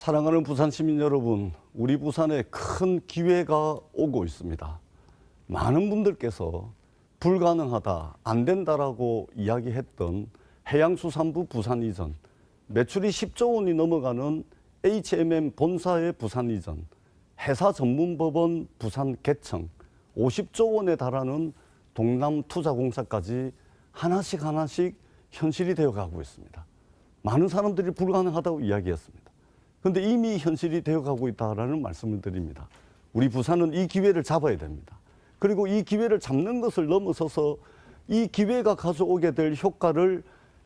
사랑하는 부산 시민 여러분, 우리 부산에 큰 기회가 오고 있습니다. 많은 분들께서 불가능하다, 안 된다라고 이야기했던 해양수산부 부산 이전, 매출이 10조 원이 넘어가는 HMM 본사의 부산 이전, 회사 전문법원 부산 개청, 50조 원에 달하는 동남투자공사까지 하나씩 현실이 되어 가고 있습니다. 많은 사람들이 불가능하다고 이야기했습니다. 그런데 이미 현실이 되어가고 있다는 말씀을 드립니다. 우리 부산은 이 기회를 잡아야 됩니다. 그리고 이 기회를 잡는 것을 넘어서서 이 기회가 가져오게 될 효과를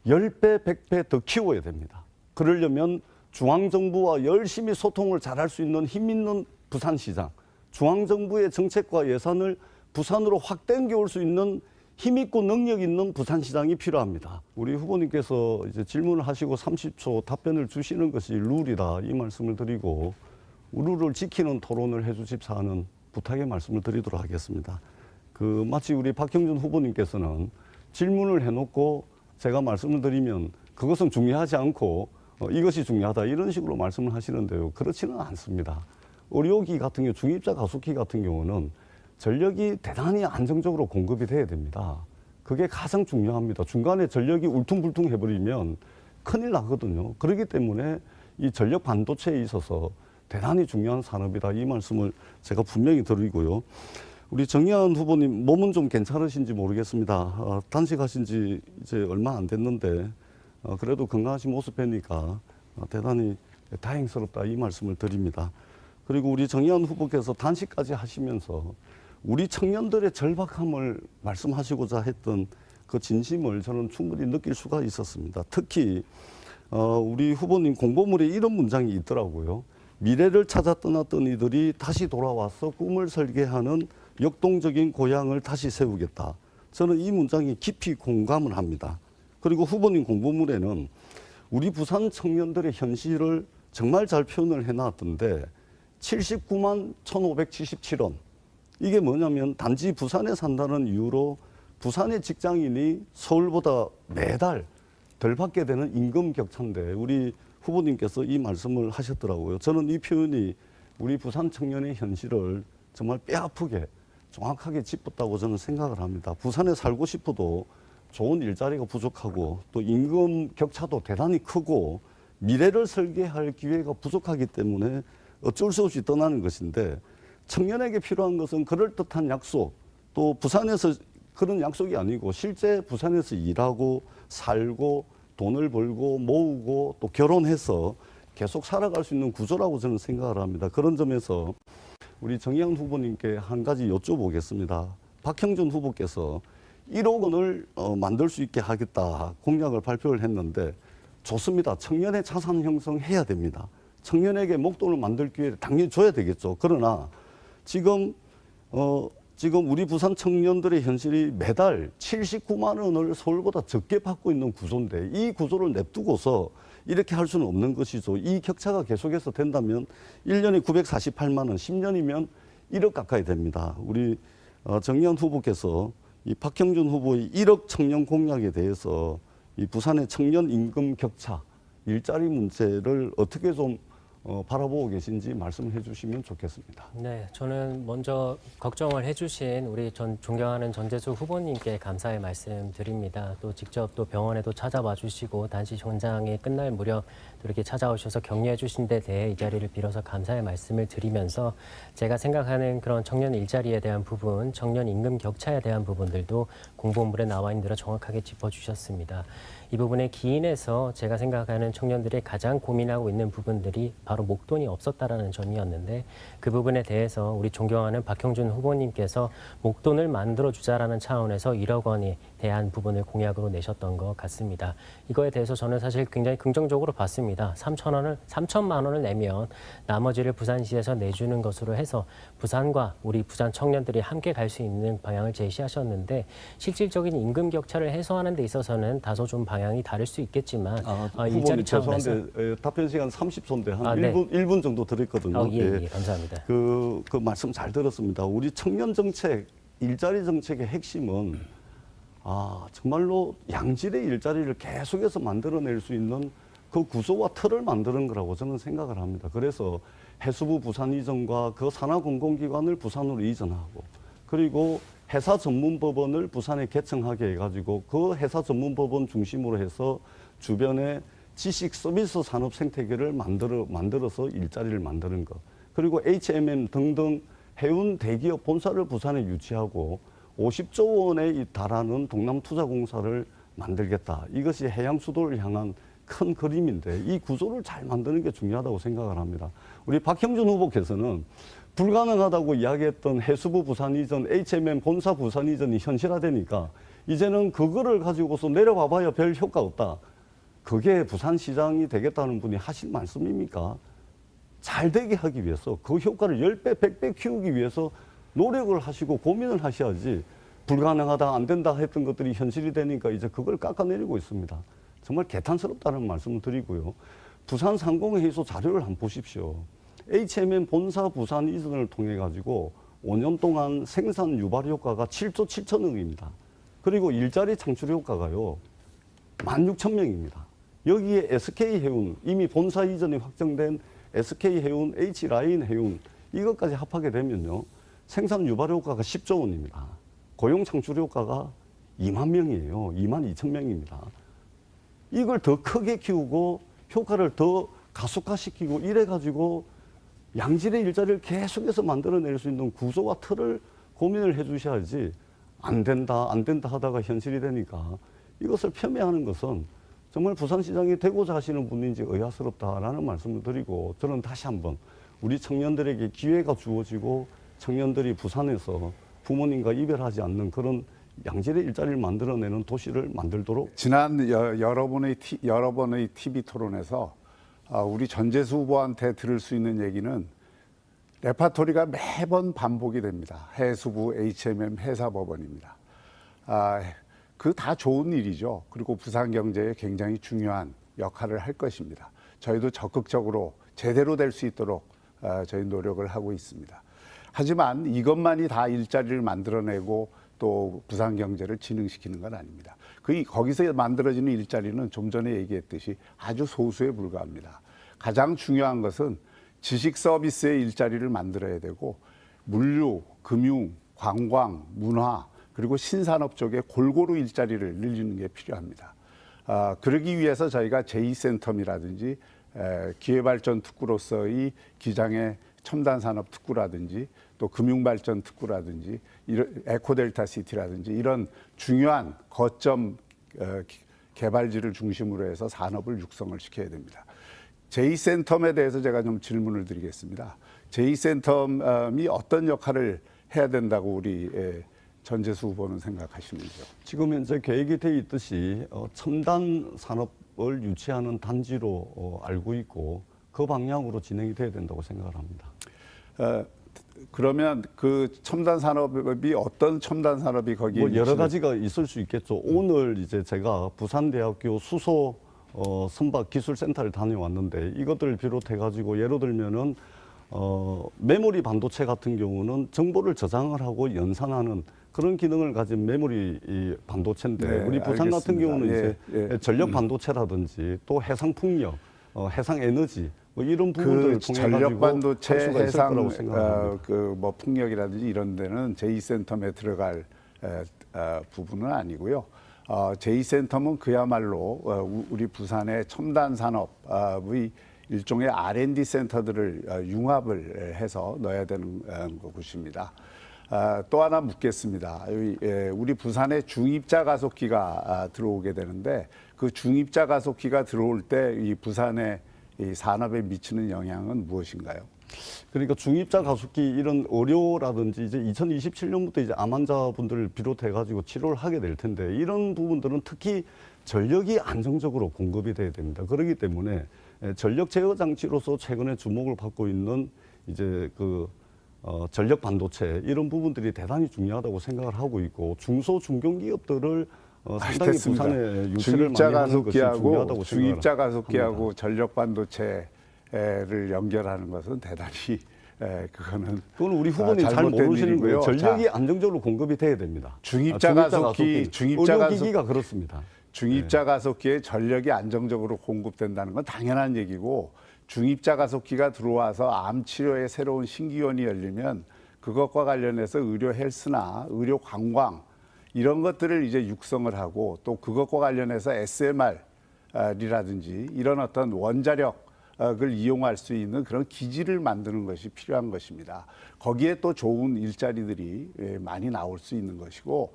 10배, 100배 더 키워야 됩니다. 그러려면 중앙정부와 열심히 소통을 잘할 수 있는 힘 있는 부산시장, 중앙정부의 정책과 예산을 부산으로 확 땡겨올 수 있는 힘있고 능력 있는 부산시장이 필요합니다. 우리 후보님께서 이제 질문을 하시고 30초 답변을 주시는 것이 룰이다 이 말씀을 드리고 룰을 지키는 토론을 해주십사 하는 부탁의 말씀을 드리도록 하겠습니다. 마치 우리 박형준 후보님께서는 질문을 해놓고 제가 말씀을 드리면 그것은 중요하지 않고 이것이 중요하다 이런 식으로 말씀을 하시는데요. 그렇지는 않습니다. 의료기 같은 경우 중입자 가속기 같은 경우는 전력이 대단히 안정적으로 공급이 돼야 됩니다. 그게 가장 중요합니다. 중간에 전력이 울퉁불퉁 해버리면 큰일 나거든요. 그렇기 때문에 이 전력 반도체에 있어서 대단히 중요한 산업이다. 이 말씀을 제가 분명히 드리고요. 우리 정의한 후보님 몸은 좀 괜찮으신지 모르겠습니다. 단식하신 지 이제 얼마 안 됐는데 그래도 건강하신 모습 뵈니까 대단히 다행스럽다. 이 말씀을 드립니다. 그리고 우리 정의한 후보께서 단식까지 하시면서 우리 청년들의 절박함을 말씀하시고자 했던 그 진심을 저는 충분히 느낄 수가 있었습니다. 특히 우리 후보님 공보물에 이런 문장이 있더라고요. 미래를 찾아 떠났던 이들이 다시 돌아와서 꿈을 설계하는 역동적인 고향을 다시 세우겠다. 저는 이 문장에 깊이 공감을 합니다. 그리고 후보님 공보물에는 우리 부산 청년들의 현실을 정말 잘 표현을 해놨던데 79만 1,577원. 이게 뭐냐면 단지 부산에 산다는 이유로 부산의 직장인이 서울보다 매달 덜 받게 되는 임금 격차인데 우리 후보님께서 이 말씀을 하셨더라고요. 저는 이 표현이 우리 부산 청년의 현실을 정말 뼈아프게 정확하게 짚었다고 저는 생각을 합니다. 부산에 살고 싶어도 좋은 일자리가 부족하고 또 임금 격차도 대단히 크고 미래를 설계할 기회가 부족하기 때문에 어쩔 수 없이 떠나는 것인데 청년에게 필요한 것은 그럴듯한 약속, 또 부산에서 그런 약속이 아니고 실제 부산에서 일하고 살고 돈을 벌고 모으고 또 결혼해서 계속 살아갈 수 있는 구조라고 저는 생각을 합니다. 그런 점에서 우리 정의양 후보님께 한 가지 여쭤보겠습니다. 박형준 후보께서 1억 원을 만들 수 있게 하겠다 공약을 발표를 했는데 좋습니다. 청년의 자산 형성해야 됩니다. 청년에게 목돈을 만들 기회를 당연히 줘야 되겠죠. 그러나 지금 우리 부산 청년들의 현실이 매달 79만 원을 서울보다 적게 받고 있는 구조인데 이 구조를 냅두고서 이렇게 할 수는 없는 것이죠. 이 격차가 계속해서 된다면 1년에 948만 원, 10년이면 1억 가까이 됩니다. 우리 정의한 후보께서 이 박형준 후보의 1억 청년 공약에 대해서 이 부산의 청년 임금 격차, 일자리 문제를 어떻게 좀 바라보고 계신지 말씀해 주시면 좋겠습니다. 네, 저는 먼저 걱정을 해주신 우리 존경하는 전재수 후보님께 감사의 말씀 드립니다. 또 직접 또 병원에도 찾아와 주시고 단식 현장이 끝날 무렵 또 이렇게 찾아오셔서 격려해 주신 데 대해 이 자리를 빌어서 감사의 말씀을 드리면서 제가 생각하는 그런 청년 일자리에 대한 부분, 청년 임금 격차에 대한 부분들도 공보물에 나와 있는 대로 정확하게 짚어주셨습니다. 이 부분에 기인해서 제가 생각하는 청년들이 가장 고민하고 있는 부분들이 바로 목돈이 없었다라는 점이었는데 그 부분에 대해서 우리 존경하는 박형준 후보님께서 목돈을 만들어주자라는 차원에서 1억 원에 대한 부분을 공약으로 내셨던 것 같습니다. 이거에 대해서 저는 사실 굉장히 긍정적으로 봤습니다. 3천만 원을 내면 나머지를 부산시에서 내주는 것으로 해서 부산과 우리 부산 청년들이 함께 갈 수 있는 방향을 제시하셨는데 실질적인 임금 격차를 해소하는 데 있어서는 다소 좀 방향이 다를 수 있겠지만 후보님 죄송한데 답변 시간 30초인데 한 네. 1분 정도 드렸거든요. 예, 감사합니다. 그 말씀 잘 들었습니다. 우리 청년 정책, 일자리 정책의 핵심은 정말로 양질의 일자리를 계속해서 만들어낼 수 있는 그 구조와 틀을 만드는 거라고 저는 생각을 합니다. 그래서 해수부 부산 이전과 그 산하 공공기관을 부산으로 이전하고 그리고 해사 전문법원을 부산에 개청하게 해가지고 그 해사 전문법원 중심으로 해서 주변에 지식 서비스 산업 생태계를 만들어서 일자리를 만드는 것. 그리고 HMM 등등 해운 대기업 본사를 부산에 유치하고 50조 원에 달하는 동남투자공사를 만들겠다. 이것이 해양 수도를 향한 큰 그림인데 이 구조를 잘 만드는 게 중요하다고 생각을 합니다. 우리 박형준 후보께서는 불가능하다고 이야기했던 해수부 부산 이전, HMM 본사 부산 이전이 현실화되니까 이제는 그거를 가지고서 내려와 봐야 별 효과 없다. 그게 부산시장이 되겠다는 분이 하신 말씀입니까? 잘 되게 하기 위해서 그 효과를 10배, 100배 키우기 위해서 노력을 하시고 고민을 하셔야지 불가능하다, 안 된다 했던 것들이 현실이 되니까 이제 그걸 깎아내리고 있습니다. 정말 개탄스럽다는 말씀을 드리고요. 부산 상공회의소 자료를 한번 보십시오. HMM 본사 부산 이전을 통해 가지고 5년 동안 생산 유발 효과가 7조 7천억입니다. 그리고 일자리 창출 효과가요. 16,000명입니다. 여기에 SK해운, 이미 본사 이전이 확정된 SK해운, H라인해운 이것까지 합하게 되면요. 생산 유발 효과가 10조 원입니다. 고용 창출 효과가 2만 명이에요. 2만 2천 명입니다. 이걸 더 크게 키우고 효과를 더 가속화시키고 이래가지고 양질의 일자리를 계속해서 만들어낼 수 있는 구조와 틀을 고민을 해 주셔야지 안 된다 하다가 현실이 되니까 이것을 폄훼하는 것은 정말 부산시장이 되고자 하시는 분인지 의아스럽다라는 말씀을 드리고 저는 다시 한번 우리 청년들에게 기회가 주어지고 청년들이 부산에서 부모님과 이별하지 않는 그런 양질의 일자리를 만들어내는 도시를 만들도록 지난 여러 번의 TV 토론에서 우리 전재수 후보한테 들을 수 있는 얘기는 레파토리가 매번 반복이 됩니다. 해수부, HMM, 해사법원입니다. 그 다 좋은 일이죠. 그리고 부산 경제에 굉장히 중요한 역할을 할 것입니다. 저희도 적극적으로 제대로 될 수 있도록 저희 노력을 하고 있습니다. 하지만 이것만이 다 일자리를 만들어내고 또 부산 경제를 진흥시키는 건 아닙니다. 거기서 만들어지는 일자리는 좀 전에 얘기했듯이 아주 소수에 불과합니다. 가장 중요한 것은 지식 서비스의 일자리를 만들어야 되고 물류, 금융, 관광, 문화 그리고 신산업 쪽에 골고루 일자리를 늘리는 게 필요합니다. 그러기 위해서 저희가 제2센텀이라든지 기회발전 특구로서의 기장의 첨단산업 특구라든지 또 금융발전 특구라든지 에코델타 시티라든지 이런 중요한 거점 개발지를 중심으로 해서 산업을 육성을 시켜야 됩니다. 제2센텀에 대해서 제가 좀 질문을 드리겠습니다. 제2센텀이 어떤 역할을 해야 된다고 우리 전재수 후보는 생각하시는지요? 지금 현재 계획이 돼 있듯이 첨단 산업을 유치하는 단지로 알고 있고 그 방향으로 진행이 돼야 된다고 생각을 합니다. 그러면 그 첨단 산업이 어떤 첨단 산업이 거기에 뭐 여러 가지가 있을 수 있겠죠. 오늘 이제 제가 부산대학교 수소 선박 기술센터를 다녀왔는데 이것들을 비롯해 가지고 예로 들면은 메모리 반도체 같은 경우는 정보를 저장을 하고 연산하는 그런 기능을 가진 메모리 반도체인데 네, 우리 부산 알겠습니다. 같은 경우는 예. 전력 반도체라든지 또 해상 풍력, 해상 에너지 뭐 이런 부분들을 그 통해 전력 가지고 반도체, 할 수가 있을 거라고 해상, 생각합니다. 그 풍력이라든지 이런 데는 제2센텀에 들어갈 부분은 아니고요. 제2센텀은 그야말로 우리 부산의 첨단 산업의 일종의 R&D 센터들을 융합을 해서 넣어야 되는 곳입니다. 또 하나 묻겠습니다. 우리 부산에 중입자 가속기가 들어오게 되는데 그 중입자 가속기가 들어올 때 이 부산의 이 산업에 미치는 영향은 무엇인가요? 그러니까 중입자 가속기 이런 의료라든지 이제 2027년부터 이제 암 환자분들을 비롯해 가지고 치료를 하게 될 텐데 이런 부분들은 특히 전력이 안정적으로 공급이 돼야 됩니다. 그렇기 때문에 전력 제어 장치로서 최근에 주목을 받고 있는 이제 전력 반도체 이런 부분들이 대단히 중요하다고 생각을 하고 있고 중소 중견기업들을 상당히 됐습니다. 부산에 유치를 많이 하는 것이 중요하다고 중입자 생각을 가속기하고 합니다. 전력 반도체를 연결하는 것은 대단히 그거는 우리 후보님 잘 잘못된 모르시는 거예요. 일이고요. 전력이 안정적으로 공급이 돼야 됩니다. 중입자 가속기, 의료기기가 그렇습니다. 중입자 가속기에 전력이 안정적으로 공급된다는 건 당연한 얘기고 중입자 가속기가 들어와서 암 치료에 새로운 신기원이 열리면 그것과 관련해서 의료 헬스나 의료 관광 이런 것들을 이제 육성을 하고 또 그것과 관련해서 SMR이라든지 이런 어떤 원자력을 이용할 수 있는 그런 기지를 만드는 것이 필요한 것입니다. 거기에 또 좋은 일자리들이 많이 나올 수 있는 것이고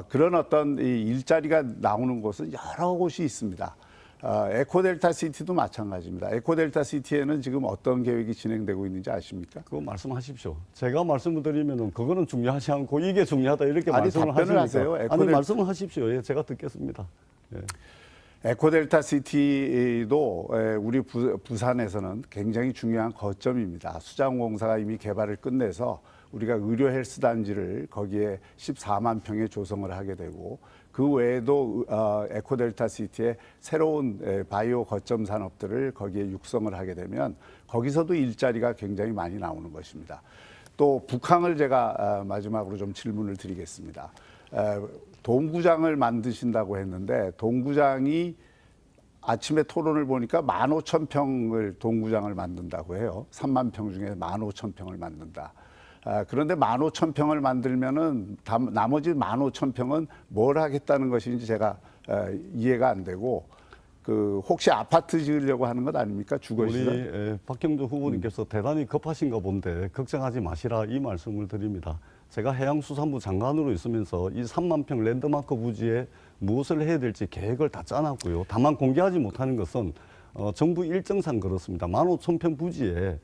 그런 어떤 이 일자리가 나오는 곳은 여러 곳이 있습니다. 에코델타 시티도 마찬가지입니다. 에코델타 시티에는 지금 어떤 계획이 진행되고 있는지 아십니까? 그거 말씀하십시오. 제가 말씀을 드리면은 그거는 중요하지 않고 이게 중요하다 이렇게 아니, 말씀을 답변을 하시니까. 하세요. 아니 말씀을 하십시오. 예, 제가 듣겠습니다. 예. 에코델타 시티도 우리 부산에서는 굉장히 중요한 거점입니다. 수자원공사가 이미 개발을 끝내서 우리가 의료 헬스 단지를 거기에 14만 평에 조성을 하게 되고 그 외에도 에코델타 시티에 새로운 바이오 거점 산업들을 거기에 육성을 하게 되면 거기서도 일자리가 굉장히 많이 나오는 것입니다. 또 북항을 제가 마지막으로 좀 질문을 드리겠습니다. 동구장을 만드신다고 했는데 동구장이 아침에 토론을 보니까 15,000평을 동구장을 만든다고 해요. 3만 평 중에 15,000평을 만든다. 그런데 15,000평을 만들면은 나머지 15,000평은 뭘 하겠다는 것인지 제가 이해가 안 되고 그 혹시 아파트 지으려고 하는 것 아닙니까? 주거시설? 우리 박형준 후보님께서 대단히 급하신가 본데 걱정하지 마시라 이 말씀을 드립니다. 제가 해양수산부 장관으로 있으면서 이 3만 평 랜드마크 부지에 무엇을 해야 될지 계획을 다 짜놨고요. 다만 공개하지 못하는 것은 정부 일정상 그렇습니다. 15,000평 부지에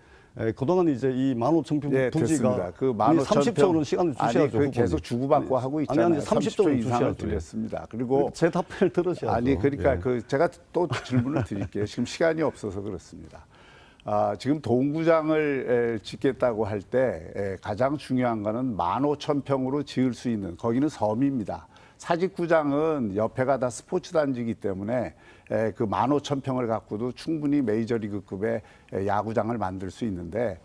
그동안 이제 이 15,000평 예, 부지가 됐습니다. 그 15,000평 30초는 시간을 주셔야죠. 아니, 그 계속 주고받고 하고 있잖아요. 아니 30초 이상을 주셔야죠. 드렸습니다. 그리고 제 답변을 들으셔야죠. 아니 그러니까 예. 그 제가 또 질문을 드릴게요. 지금 시간이 없어서 그렇습니다. 지금 동구장을 짓겠다고 할 때 가장 중요한 거는 15,000평으로 지을 수 있는 거기는 섬입니다. 사직구장은 옆에가 다 스포츠 단지이기 때문에 그 15,000평을 갖고도 충분히 메이저리그급의 야구장을 만들 수 있는데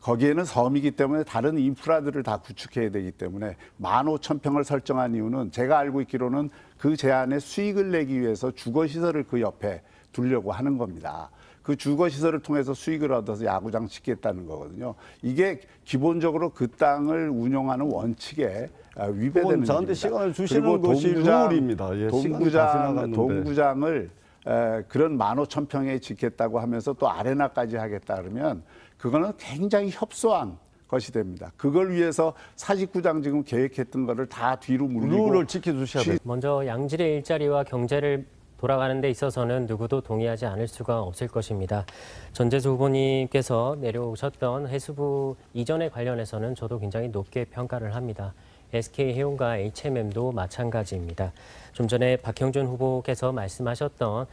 거기에는 섬이기 때문에 다른 인프라들을 다 구축해야 되기 때문에 15,000평을 설정한 이유는 제가 알고 있기로는 그 제안에 수익을 내기 위해서 주거시설을 그 옆에 두려고 하는 겁니다. 그 주거시설을 통해서 수익을 얻어서 야구장 짓겠다는 거거든요. 이게 기본적으로 그 땅을 운영하는 원칙에 위배되는 저한테 일입니다. 시간을 주시는 그리고 것이 룰입니다. 예, 시간이 다 지나갔는데. 동구장을 그런 15,000평에 짓겠다고 하면서 또 아레나까지 하겠다 그러면 그거는 굉장히 협소한 것이 됩니다. 그걸 위해서 사직구장 지금 계획했던 거를 다 뒤로 물리고 룰을 지켜주셔야 돼요. 먼저 양질의 일자리와 경제를 돌아가는 데 있어서는 누구도 동의하지 않을 수가 없을 것입니다. 전재수 후보님께서 내려오셨던 해수부 이전에 관련해서는 저도 굉장히 높게 평가를 합니다. SK해운과 HMM도 마찬가지입니다. 좀 전에 박형준 후보께서 말씀하셨던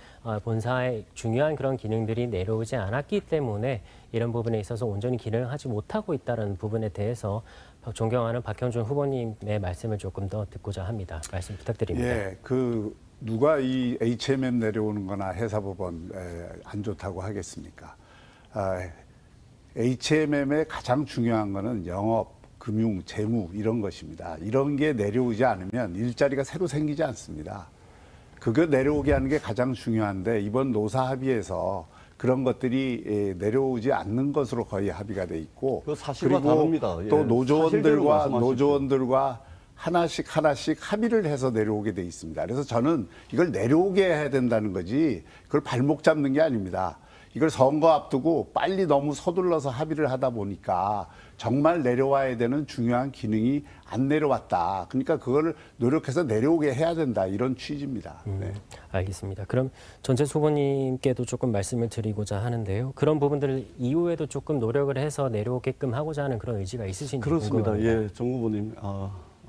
본사의 중요한 그런 기능들이 내려오지 않았기 때문에 이런 부분에 있어서 온전히 기능하지 못하고 있다는 부분에 대해서 존경하는 박형준 후보님의 말씀을 조금 더 듣고자 합니다. 말씀 부탁드립니다. 예, 누가 이 HMM 내려오는 거나 해사법원 안 좋다고 하겠습니까? HMM의 가장 중요한 거는 영업, 금융, 재무 이런 것입니다. 이런 게 내려오지 않으면 일자리가 새로 생기지 않습니다. 그거 내려오게 하는 게 가장 중요한데 이번 노사 합의에서 그런 것들이 내려오지 않는 것으로 거의 합의가 돼 있고 그 사실과 그리고 다릅니다. 예, 또 사실대로 말씀하십시오. 노조원들과 하나씩 합의를 해서 내려오게 돼 있습니다. 그래서 저는 이걸 내려오게 해야 된다는 거지 그걸 발목 잡는 게 아닙니다. 이걸 선거 앞두고 빨리 너무 서둘러서 합의를 하다 보니까 정말 내려와야 되는 중요한 기능이 안 내려왔다. 그러니까 그거를 노력해서 내려오게 해야 된다. 이런 취지입니다. 네. 알겠습니다. 그럼 전재수 후보님께도 조금 말씀을 드리고자 하는데요. 그런 부분들을 이후에도 조금 노력을 해서 내려오게끔 하고자 하는 그런 의지가 있으신지 그렇습니다. 궁금합니다. 예, 정 후보님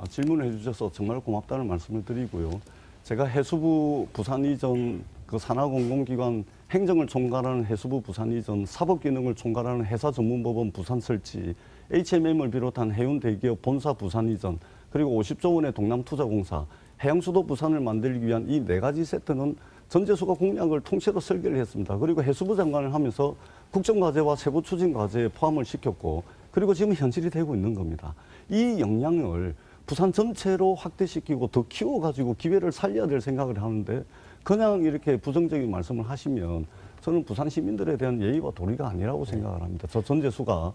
질문을 해주셔서 정말 고맙다는 말씀을 드리고요. 제가 해수부 부산 이전 그 산하공공기관 행정을 총괄하는 해수부 부산 이전 사법기능을 총괄하는 회사전문법원 부산 설치 HMM을 비롯한 해운대기업 본사 부산 이전 그리고 50조 원의 동남투자공사 해양수도 부산을 만들기 위한 이 네 가지 세트는 전재수가 공약을 통째로 설계를 했습니다. 그리고 해수부 장관을 하면서 국정과제와 세부추진과제에 포함을 시켰고 그리고 지금 현실이 되고 있는 겁니다. 이 역량을 부산 전체로 확대시키고 더 키워가지고 기회를 살려야 될 생각을 하는데 그냥 이렇게 부정적인 말씀을 하시면 저는 부산 시민들에 대한 예의와 도리가 아니라고 생각을 합니다. 저 전재수가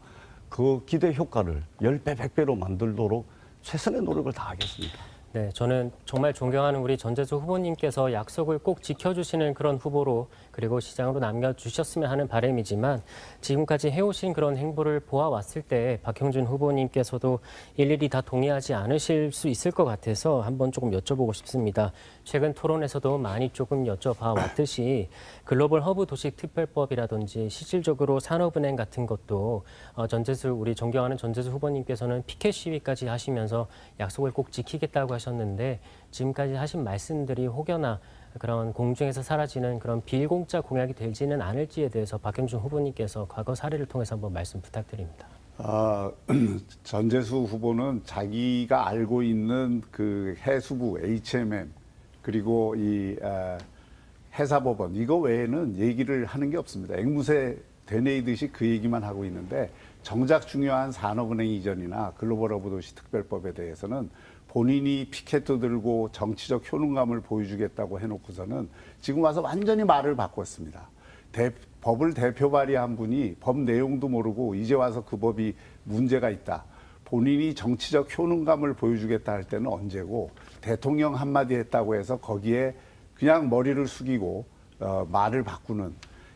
그 기대 효과를 10배, 100배로 만들도록 최선의 노력을 다하겠습니다. 네, 저는 정말 존경하는 우리 전재수 후보님께서 약속을 꼭 지켜주시는 그런 후보로 그리고 시장으로 남겨주셨으면 하는 바람이지만 지금까지 해오신 그런 행보를 보아왔을 때 박형준 후보님께서도 일일이 다 동의하지 않으실 수 있을 것 같아서 한번 조금 여쭤보고 싶습니다. 최근 토론에서도 많이 조금 여쭤봐 왔듯이 글로벌 허브 도시 특별법이라든지 실질적으로 산업은행 같은 것도 전재수 우리 존경하는 전재수 후보님께서는 피켓 시위까지 하시면서 약속을 꼭 지키겠다고 하셨는데 지금까지 하신 말씀들이 혹여나 그런 공중에서 사라지는 그런 비일공짜 공약이 되지는 않을지에 대해서 박형준 후보님께서 과거 사례를 통해서 한번 말씀 부탁드립니다. 전재수 후보는 자기가 알고 있는 그 해수부 HMM 그리고 이 해사법원 이거 외에는 얘기를 하는 게 없습니다. 앵무새 되뇌이듯이 그 얘기만 하고 있는데 정작 중요한 산업은행 이전이나 글로벌 허브 도시 특별법에 대해서는 본인이 피켓도 들고 정치적 효능감을 보여주겠다고 해놓고서는 지금 와서 완전히 말을 바꿨습니다. 법을 대표 발의한 분이 법 내용도 모르고 이제 와서 그 법이 문제가 있다. 본인이 정치적 효능감을 보여주겠다 할 때는 언제고 대통령 한마디 했다고 해서 거기에 그냥 머리를 숙이고 말을 바꾸는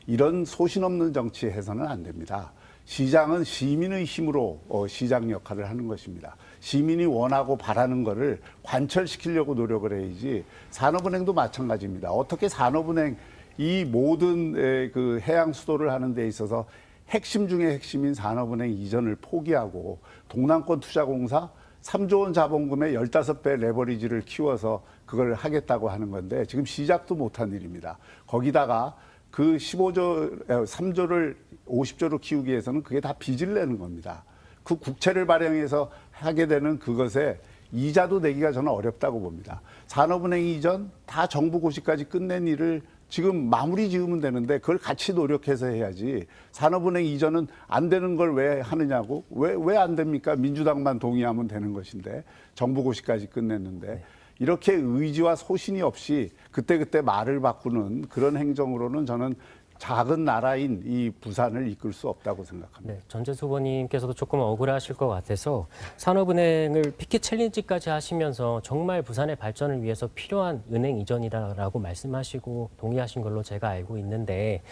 이런 소신 없는 정치 해서는 안 됩니다. 시장은 시민의 힘으로 시장 역할을 하는 것입니다. 시민이 원하고 바라는 것을 관철시키려고 노력을 해야지 산업은행도 마찬가지입니다. 어떻게 산업은행 이 모든 그 해양 수도를 하는 데 있어서 핵심 중에 핵심인 산업은행 이전을 포기하고 동남권 투자공사 3조 원 자본금에 15배 레버리지를 키워서 그걸 하겠다고 하는 건데 지금 시작도 못한 일입니다. 거기다가 그 3조를 50조로 키우기 위해서는 그게 다 빚을 내는 겁니다. 그 국채를 발행해서 하게 되는 그것에 이자도 내기가 저는 어렵다고 봅니다. 산업은행 이전 다 정부 고시까지 끝낸 일을 지금 마무리 지으면 되는데 그걸 같이 노력해서 해야지 산업은행 이전은 안 되는 걸 왜 하느냐고 왜 안 됩니까? 민주당만 동의하면 되는 것인데 정부 고시까지 끝냈는데 이렇게 의지와 소신이 없이 그때그때 말을 바꾸는 그런 행정으로는 저는 작은 나라인 이 부산을 이끌 수 없다고 생각합니다. 네, 전재수 후보님께서도 조금 억울하실 것 같아서 산업은행을 피켓 챌린지까지 하시면서 정말 부산의 발전을 위해서 필요한 은행 이전이다라고 말씀하시고 동의하신 걸로 제가 알고 있는데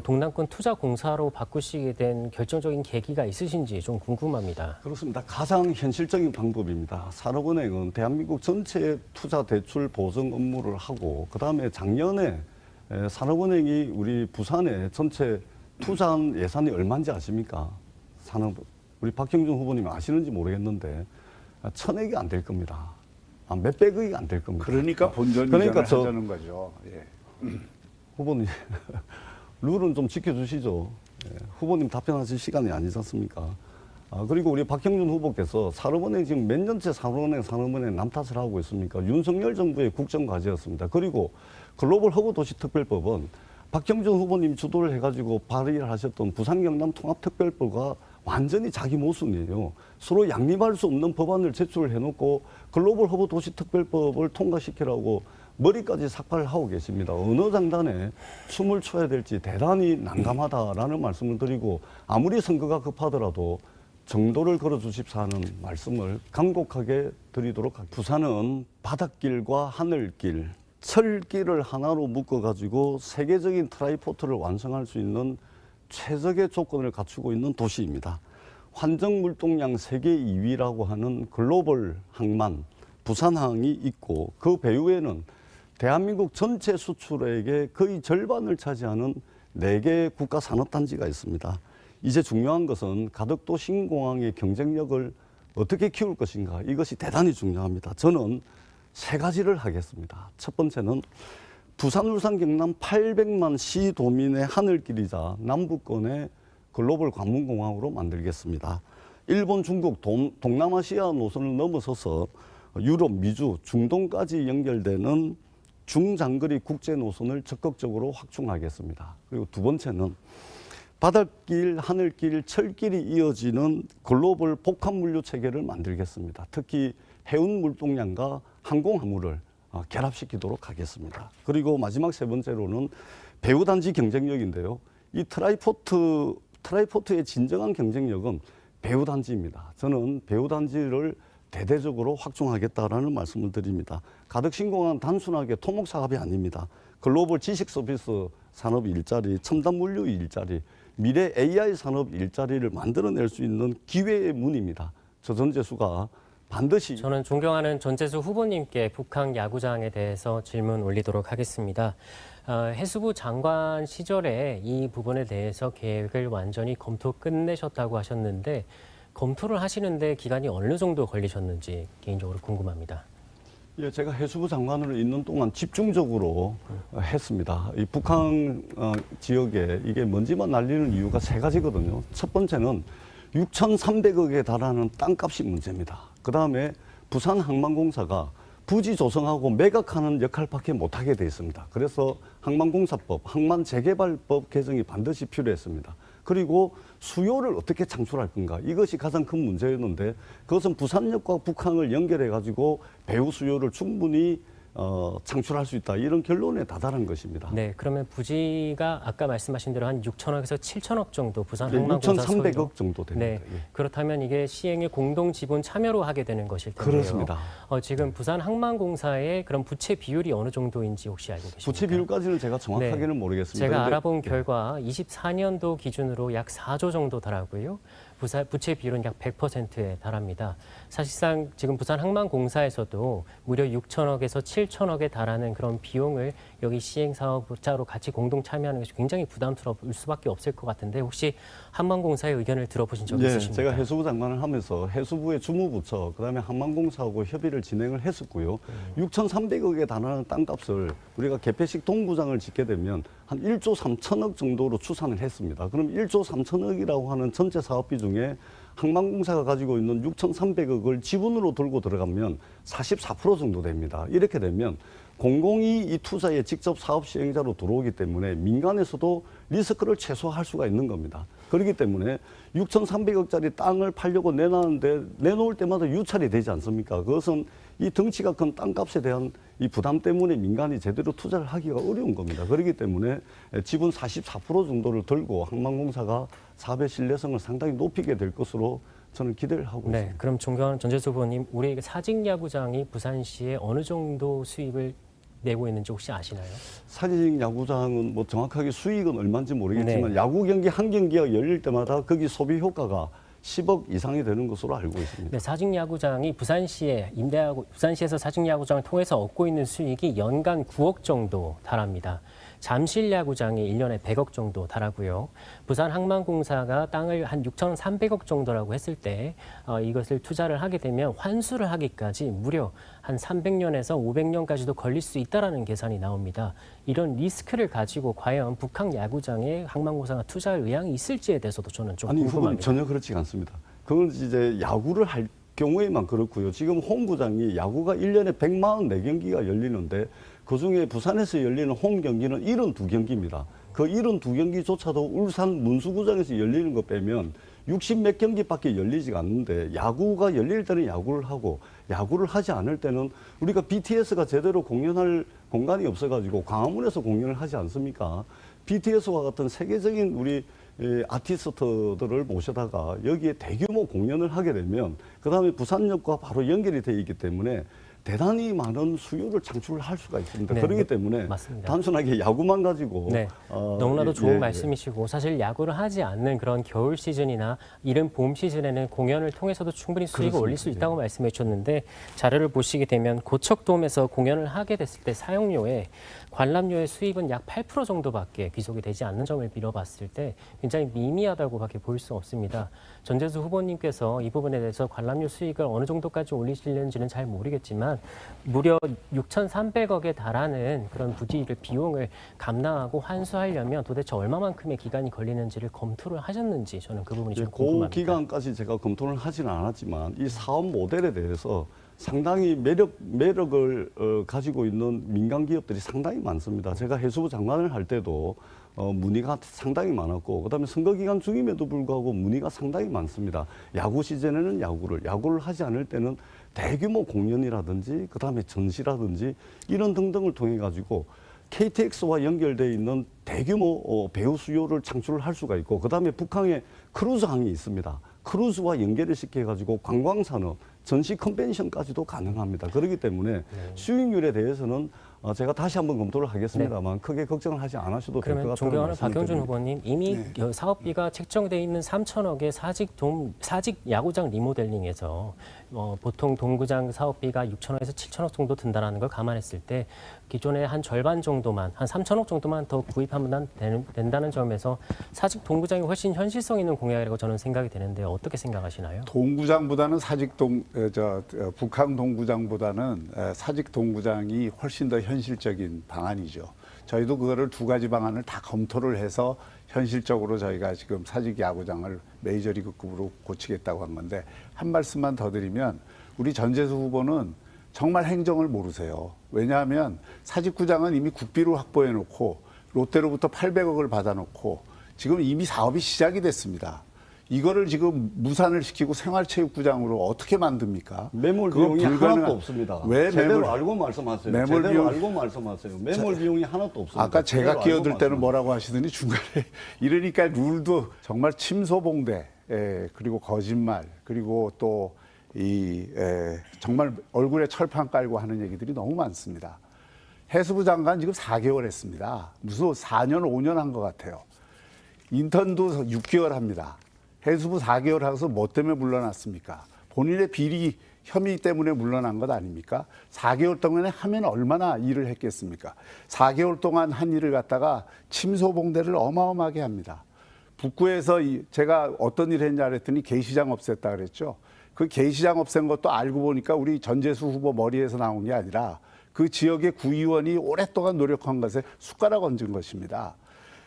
동남권 투자공사로 바꾸시게 된 결정적인 계기가 있으신지 좀 궁금합니다. 그렇습니다. 가장 현실적인 방법입니다. 산업은행은 대한민국 전체 투자 대출 보증 업무를 하고 그다음에 작년에 산업은행이 우리 부산의 전체 투자한 예산이 얼마인지 아십니까? 우리 박형준 후보님 아시는지 모르겠는데 1,000억이 안 될 겁니다. 몇백억이 안 될 겁니다. 그러니까 본전 이전을 하자는 거죠. 예. 후보님 룰은 좀 지켜주시죠. 후보님 답변하실 시간이 아니지 않습니까? 그리고 우리 박형준 후보께서 산업은행 지금 몇 년째 산업은행 남탓을 하고 있습니까? 윤석열 정부의 국정과제였습니다. 그리고 글로벌 허브 도시 특별법은 박형준 후보님 주도를 해가지고 발의를 하셨던 부산 경남 통합특별법과 완전히 자기 모순이에요. 서로 양립할 수 없는 법안을 제출을 해놓고 글로벌 허브 도시 특별법을 통과시키라고 머리까지 삭발을 하고 계십니다. 어느 장단에 춤을 춰야 될지 대단히 난감하다라는 말씀을 드리고 아무리 선거가 급하더라도 정도를 걸어주십사 하는 말씀을 간곡하게 드리도록 하겠습니다. 부산은 바닷길과 하늘길, 철길을 하나로 묶어가지고 세계적인 트라이포트를 완성할 수 있는 최적의 조건을 갖추고 있는 도시입니다. 환정물동량 세계 2위라고 하는 글로벌 항만, 부산항이 있고 그 배후에는 대한민국 전체 수출액의 거의 절반을 차지하는 4개의 국가산업단지가 있습니다. 이제 중요한 것은 가덕도 신공항의 경쟁력을 어떻게 키울 것인가 이것이 대단히 중요합니다. 저는 3가지를 하겠습니다. 첫 번째는 부산, 울산, 경남 800만 시도민의 하늘길이자 남부권의 글로벌 관문공항으로 만들겠습니다. 일본, 중국, 동남아시아 노선을 넘어서서 유럽, 미주, 중동까지 연결되는 중장거리 국제 노선을 적극적으로 확충하겠습니다. 그리고 두 번째는 바닷길, 하늘길, 철길이 이어지는 글로벌 복합물류 체계를 만들겠습니다. 특히 해운 물동량과 항공화물을 결합시키도록 하겠습니다. 그리고 마지막 세 번째로는 배후단지 경쟁력인데요. 이 트라이포트의 진정한 경쟁력은 배후단지입니다. 저는 배후단지를 대대적으로 확충하겠다라는 말씀을 드립니다. 가덕 신공항은 단순하게 토목 사업이 아닙니다. 글로벌 지식 서비스 산업 일자리, 첨단 물류 일자리, 미래 AI 산업 일자리를 만들어낼 수 있는 기회의 문입니다. 저 전재수가 반드시 저는 존경하는 전재수 후보님께 북한 야구장에 대해서 질문 올리도록 하겠습니다. 해수부 장관 시절에 이 부분에 대해서 계획을 완전히 검토 끝내셨다고 하셨는데 검토를 하시는데 기간이 어느 정도 걸리셨는지 개인적으로 궁금합니다. 예, 제가 해수부 장관으로 있는 동안 집중적으로 했습니다. 이 북한 지역에 이게 먼지만 날리는 이유가 세 가지거든요. 첫 번째는 6,300억에 달하는 땅값이 문제입니다. 그다음에 부산항만공사가 부지 조성하고 매각하는 역할밖에 못하게 돼 있습니다. 그래서 항만공사법, 항만재개발법 개정이 반드시 필요했습니다. 그리고 수요를 어떻게 창출할 건가, 이것이 가장 큰 문제였는데 그것은 부산역과 북한을 연결해 가지고 배후 수요를 충분히 창출할 수 있다, 이런 결론에 다다른 것입니다. 네, 그러면 부지가 아까 말씀하신 대로 한 6천억에서 7천억 정도 부산 네, 항만공사 6,300억 정도 됩니다. 네, 예. 그렇다면 이게 시행에 공동 지분 참여로 하게 되는 것일 텐데요. 그렇습니다. 지금 부산 항만공사의 그런 부채 비율이 어느 정도인지 혹시 알고 계십니까? 부채 비율까지는 제가 정확하게는 네. 모르겠습니다. 제가 근데 알아본 결과 24년도 기준으로 약 4조 정도 달하고요. 부채 비율은 약 100%에 달합니다. 사실상 지금 부산 항만공사에서도 무려 6천억에서 7천억에 달하는 그런 비용을 여기 시행 사업자로 같이 공동 참여하는 것이 굉장히 부담스러울 수밖에 없을 것 같은데 혹시 항만공사의 의견을 들어보신 적 있으십니까? 제가 해수부 장관을 하면서 해수부의 주무부처, 그다음에 항만공사하고 협의를 진행을 했었고요. 6,300억에 달하는 땅값을 우리가 개폐식 동구장을 짓게 되면 한 1조 3천억 정도로 추산을 했습니다. 그럼 1조 3천억이라고 하는 전체 사업비 중에 항만공사가 가지고 있는 6,300억을 지분으로 들고 들어가면 44% 정도 됩니다. 이렇게 되면 공공이 이 투자에 직접 사업 시행자로 들어오기 때문에 민간에서도 리스크를 최소화할 수가 있는 겁니다. 그렇기 때문에 6,300억짜리 땅을 팔려고 내놨는데 내놓을 때마다 유찰이 되지 않습니까? 그것은 이 덩치가 큰 땅값에 대한 이 부담 때문에 민간이 제대로 투자를 하기가 어려운 겁니다. 그렇기 때문에 지분 44% 정도를 들고 항만공사가 사업의 신뢰성을 상당히 높이게 될 것으로 저는 기대를 하고 네, 있습니다. 그럼 존경하는 전재수 후보님, 우리 사직야구장이 부산시에 어느 정도 수입을 내고 있는지 혹시 아시나요? 사직 야구장은 뭐 정확하게 수익은 얼마인지 모르겠지만 네. 야구 경기 한 경기가 열릴 때마다 거기 소비 효과가 10억 이상이 되는 것으로 알고 있습니다. 네, 사직야구장이 부산시에서 사직야구장을 통해서 얻고 있는 수익이 연간 9억 정도 달합니다. 잠실야구장이 1년에 100억 정도 달하고요. 부산항만공사가 땅을 한 6,300억 정도라고 했을 때 이것을 투자를 하게 되면 환수를 하기까지 무려 한 300년에서 500년까지도 걸릴 수 있다라는 계산이 나옵니다. 이런 리스크를 가지고 과연 북한 야구장에 항만공사가 투자할 의향이 있을지에 대해서도 저는 좀 아니, 후보님 궁금합니다. 전혀 그렇지 않습니다. 그건 이제 야구를 할 경우에만 그렇고요. 지금 홈구장이 야구가 1년에 144경기가 열리는데 그중에 부산에서 열리는 홈 경기는 72경기입니다. 그 72경기조차도 울산 문수구장에서 열리는 거 빼면 60몇 경기밖에 열리지가 않는데 야구가 열릴 때는 야구를 하고 야구를 하지 않을 때는 우리가 BTS가 제대로 공연할 공간이 없어가지고 광화문에서 공연을 하지 않습니까? BTS와 같은 세계적인 우리 아티스트들을 모셔다가 여기에 대규모 공연을 하게 되면 그다음에 부산역과 바로 연결이 되어 있기 때문에 대단히 많은 수요를 창출할 수가 있습니다. 네, 그렇기 때문에 맞습니다. 단순하게 야구만 가지고 네, 너무나도 좋은 예. 말씀이시고 사실 야구를 하지 않는 그런 겨울 시즌이나 이른 봄 시즌에는 공연을 통해서도 충분히 수익을 올릴 수 있다고 말씀해 주셨는데 자료를 보시게 되면 고척돔에서 공연을 하게 됐을 때 사용료에 관람료의 수입은 약 8% 정도밖에 귀속이 되지 않는 점을 빌어봤을 때 굉장히 미미하다고밖에 보일 수 없습니다. 전재수 후보님께서 이 부분에 대해서 관람료 수익을 어느 정도까지 올리시는지는 잘 모르겠지만 무려 6,300억에 달하는 그런 부지를 비용을 감당하고 환수하려면 도대체 얼마만큼의 기간이 걸리는지를 검토를 하셨는지 저는 그 부분이 좀 그 궁금합니다. 기간까지 제가 검토를 하지는 않았지만 이 사업 모델에 대해서 상당히 매력을 가지고 있는 민간 기업들이 상당히 많습니다. 제가 해수부 장관을 할 때도 문의가 상당히 많았고, 그다음에 선거 기간 중임에도 불구하고 문의가 상당히 많습니다. 야구 시즌에는 야구를 하지 않을 때는 대규모 공연이라든지, 그다음에 전시라든지 이런 등등을 통해 가지고 KTX와 연결되어 있는 대규모 배우 수요를 창출할 수가 있고, 그다음에 북한에 크루즈항이 있습니다. 크루즈와 연결을 시켜가지고 관광산업, 전시 컨벤션까지도 가능합니다. 그렇기 때문에 수익률에 대해서는 제가 다시 한번 검토를 하겠습니다만 크게 걱정을 하지 않으셔도 될 것 그러면 같다는 존경하는 말씀을 박영준 드립니다. 후보님, 이미 사업비가 책정돼 있는 3천억의 사직 야구장 리모델링에서 보통 동구장 사업비가 6천억에서 7천억 정도 든다는 걸 감안했을 때 기존의 한 절반 정도만, 한 3천억 정도만 더 구입하면 된다는 점에서 사직 동구장이 훨씬 현실성 있는 공약이라고 저는 생각이 되는데 어떻게 생각하시나요? 동구장보다는 북한 동구장보다는 사직 동구장이 훨씬 더 현실적인 방안이죠. 저희도 그거를 두 가지 방안을 다 검토를 해서 현실적으로 저희가 지금 사직 야구장을 메이저리그급으로 고치겠다고 한 건데, 한 말씀만 더 드리면 우리 전재수 후보는 정말 행정을 모르세요. 왜냐하면 사직구장은 이미 국비로 확보해 놓고 롯데로부터 800억을 받아놓고 지금 이미 사업이 시작이 됐습니다. 이거를 지금 무산을 시키고 생활체육구장으로 어떻게 만듭니까? 매몰 그건 비용이 불가능한- 하나도 없습니다. 왜 제대로 매몰 알고 말씀하세요. 매몰 제대로 비용- 알고 말씀하세요. 매몰 비용이 하나도 없습니다. 아까 제가 제대로 알고 끼어들 때는 말씀하세요. 뭐라고 하시더니 중간에 이러니까 룰도 정말 침소봉대, 그리고 거짓말, 그리고 또 정말 얼굴에 철판 깔고 하는 얘기들이 너무 많습니다. 해수부 장관 지금 4개월 했습니다. 무슨 4년, 5년 한 것 같아요. 인턴도 6개월 합니다. 해수부 4개월 하고서 뭐 때문에 물러났습니까? 본인의 비리 혐의 때문에 물러난 것 아닙니까? 4개월 동안에 하면 얼마나 일을 했겠습니까? 4개월 동안 한 일을 갖다가 침소봉대를 어마어마하게 합니다. 북구에서 제가 어떤 일을 했냐 그랬더니 게시장 없앴다 그랬죠. 그 게시장 없앤 것도 알고 보니까 우리 전재수 후보 머리에서 나온 게 아니라 그 지역의 구의원이 오랫동안 노력한 것에 숟가락 얹은 것입니다.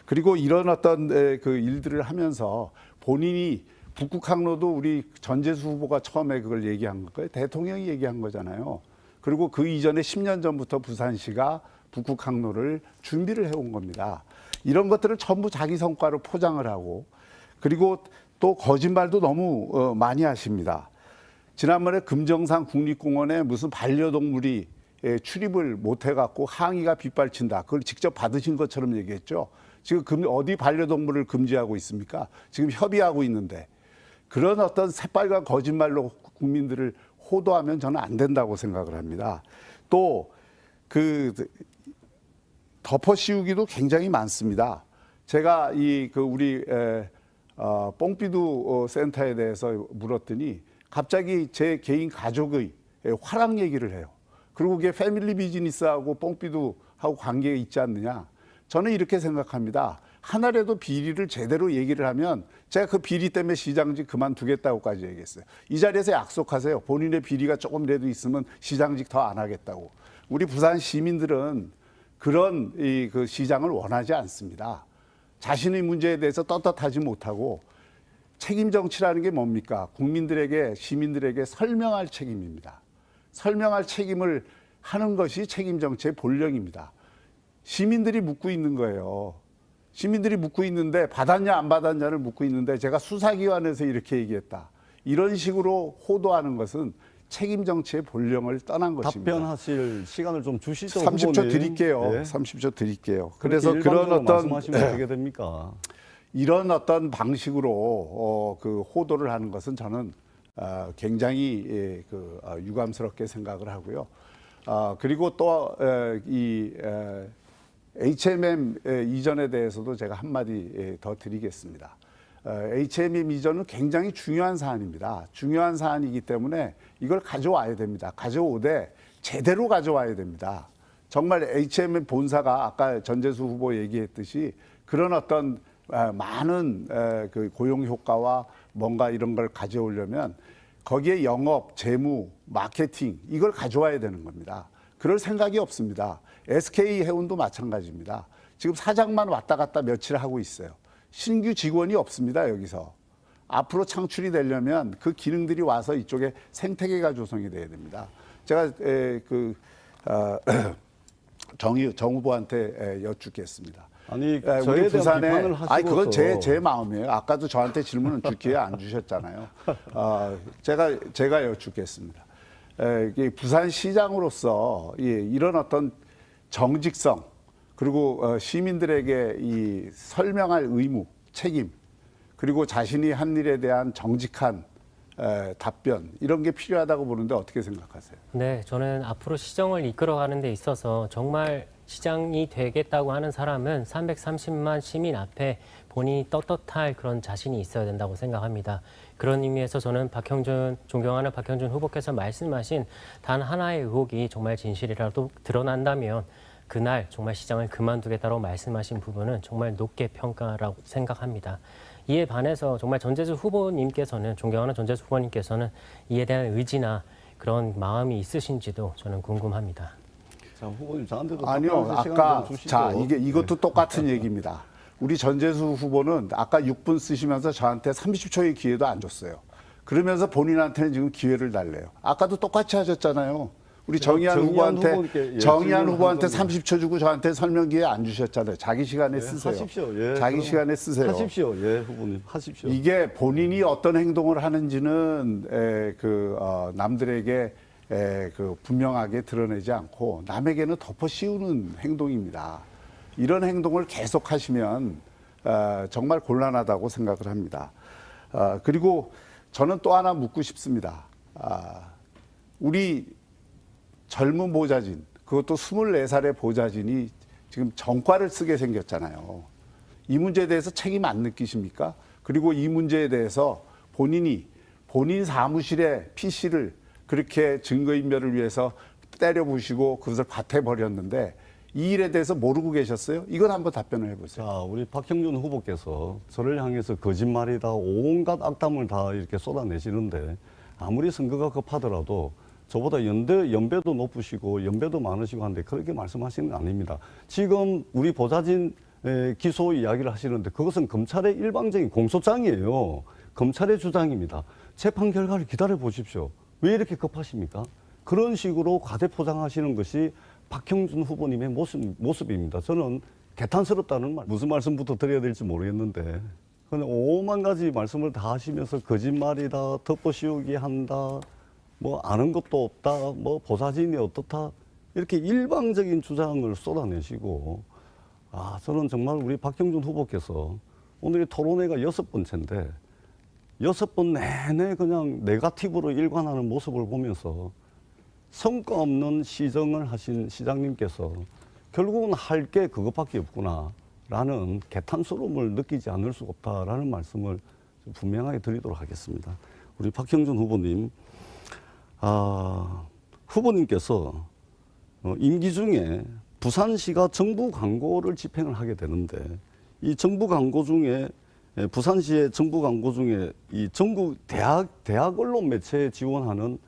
그리고 이런 어떤 그 일들을 하면서 본인이 북극항로도 우리 전재수 후보가 처음에 그걸 얘기한 거예요. 대통령이 얘기한 거잖아요. 그리고 그 이전에 10년 전부터 부산시가 북극항로를 준비를 해온 겁니다. 이런 것들을 전부 자기 성과로 포장을 하고, 그리고 또 거짓말도 너무 많이 하십니다. 지난번에 금정산 국립공원에 무슨 반려동물이 출입을 못 해갖고 항의가 빗발친다. 그걸 직접 받으신 것처럼 얘기했죠. 지금 어디 반려동물을 금지하고 있습니까? 지금 협의하고 있는데, 그런 어떤 새빨간 거짓말로 국민들을 호도하면 저는 안 된다고 생각을 합니다. 또 덮어씌우기도 굉장히 많습니다. 제가 우리 뽕비두 센터에 대해서 물었더니 갑자기 제 개인 가족의 화랑 얘기를 해요. 그리고 그게 패밀리 비즈니스하고 뽕비두하고 관계가 있지 않느냐. 저는 이렇게 생각합니다. 하나라도 비리를 제대로 얘기를 하면 제가 그 비리 때문에 시장직 그만두겠다고까지 얘기했어요. 이 자리에서 약속하세요. 본인의 비리가 조금이라도 있으면 시장직 더 안 하겠다고. 우리 부산 시민들은 그런 그 시장을 원하지 않습니다. 자신의 문제에 대해서 떳떳하지 못하고, 책임 정치라는 게 뭡니까? 국민들에게, 시민들에게 설명할 책임입니다. 설명할 책임을 하는 것이 책임 정치의 본령입니다. 시민들이 묻고 있는 거예요. 시민들이 묻고 있는데 받았냐 안 받았냐를 묻고 있는데 제가 수사기관에서 이렇게 얘기했다. 이런 식으로 호도하는 것은 책임 정치의 본령을 떠난 것입니다. 답변하실 시간을 좀 주시죠. 30초 후보님. 드릴게요. 예. 30초 드릴게요. 그래서 그래서 그런 어떤 말씀하시면 어떻게 됩니까? 이런 어떤 방식으로 그 호도를 하는 것은 저는 굉장히 유감스럽게 생각을 하고요. 그리고 또 HMM 이전에 대해서도 제가 한마디 더 드리겠습니다. HMM 이전은 굉장히 중요한 사안입니다. 중요한 사안이기 때문에 이걸 가져와야 됩니다. 가져오되 제대로 가져와야 됩니다. 정말 HMM 본사가 아까 전재수 후보 얘기했듯이 그런 어떤 많은 그 고용 효과와 뭔가 이런 걸 가져오려면 거기에 영업, 재무, 마케팅 이걸 가져와야 되는 겁니다. 그럴 생각이 없습니다. SK 해운도 마찬가지입니다. 지금 사장만 왔다 갔다 며칠 하고 있어요. 신규 직원이 없습니다. 여기서. 앞으로 창출이 되려면 그 기능들이 와서 이쪽에 생태계가 조성이 돼야 됩니다. 제가 정 후보한테 여쭙겠습니다. 아니, 우리 저에 대한 비판을 하시고서. 아니, 그건 제 마음이에요. 아까도 저한테 질문을 줄 기회 안 주셨잖아요. 제가 여쭙겠습니다. 부산시장으로서 이런 어떤 정직성, 그리고 시민들에게 이 설명할 의무, 책임, 그리고 자신이 한 일에 대한 정직한 답변, 이런 게 필요하다고 보는데 어떻게 생각하세요? 네, 저는 앞으로 시정을 이끌어가는 데 있어서 정말 시장이 되겠다고 하는 사람은 330만 시민 앞에 본인이 떳떳할 그런 자신이 있어야 된다고 생각합니다. 그런 의미에서 저는 존경하는 박형준 후보께서 말씀하신 단 하나의 의혹이 정말 진실이라도 드러난다면 그날 정말 시장을 그만두겠다고 말씀하신 부분은 정말 높게 평가라고 생각합니다. 이에 반해서 정말 존재수 후보님께서는, 존경하는 존재수 후보님께서는 이에 대한 의지나 그런 마음이 있으신지도 저는 궁금합니다. 자, 후보님 저한테도 아니요, 답변할 시간 아까 좀 주시죠. 자 이것도 똑같은 얘기입니다. 우리 전재수 후보는 아까 6분 쓰시면서 저한테 30초의 기회도 안 줬어요. 그러면서 본인한테는 지금 기회를 달래요. 아까도 똑같이 하셨잖아요. 우리 정의한 후보한테 30초 주고 저한테 설명 기회 안 주셨잖아요. 자기 시간에 쓰세요. 하십시오. 자기 시간에 쓰세요. 하십시오. 후보님 하십시오. 이게 본인이 어떤 행동을 하는지는 남들에게 분명하게 드러내지 않고 남에게는 덮어 씌우는 행동입니다. 이런 행동을 계속 하시면 정말 곤란하다고 생각을 합니다. 그리고 저는 또 하나 묻고 싶습니다. 우리 젊은 보좌진, 그것도 24살의 보좌진이 지금 전과를 쓰게 생겼잖아요. 이 문제에 대해서 책임 안 느끼십니까? 그리고 이 문제에 대해서 본인 사무실의 PC를 그렇게 증거인멸을 위해서 때려부시고 그것을 밭에 버렸는데 이 일에 대해서 모르고 계셨어요? 이건 한번 답변을 해보세요. 자, 우리 박형준 후보께서 저를 향해서 거짓말이다, 온갖 악담을 다 이렇게 쏟아내시는데 아무리 선거가 급하더라도 저보다 연배도 높으시고 연배도 많으시고 한데 그렇게 말씀하시는 거 아닙니다. 지금 우리 보좌진 기소 이야기를 하시는데 그것은 검찰의 일방적인 공소장이에요. 검찰의 주장입니다. 재판 결과를 기다려 보십시오. 왜 이렇게 급하십니까? 그런 식으로 과대포장하시는 것이 박형준 후보님의 모습입니다. 저는 개탄스럽다는 말, 무슨 말씀부터 드려야 될지 모르겠는데 그냥 오만 가지 말씀을 다 하시면서 거짓말이다, 덮어씌우기 한다, 뭐 아는 것도 없다, 뭐 보좌진이 어떻다, 이렇게 일방적인 주장을 쏟아내시고, 저는 정말 우리 박형준 후보께서 오늘이 토론회가 6번째인데 6번 내내 그냥 네거티브로 일관하는 모습을 보면서 성과 없는 시정을 하신 시장님께서 결국은 할 게 그것밖에 없구나라는 개탄스러움을 느끼지 않을 수 없다라는 말씀을 분명하게 드리도록 하겠습니다. 우리 박형준 후보님, 후보님께서 임기 중에 부산시가 정부 광고를 집행을 하게 되는데 이 정부 광고 중에 부산시의 정부 광고 중에 이 전국 대학 언론 매체에 지원하는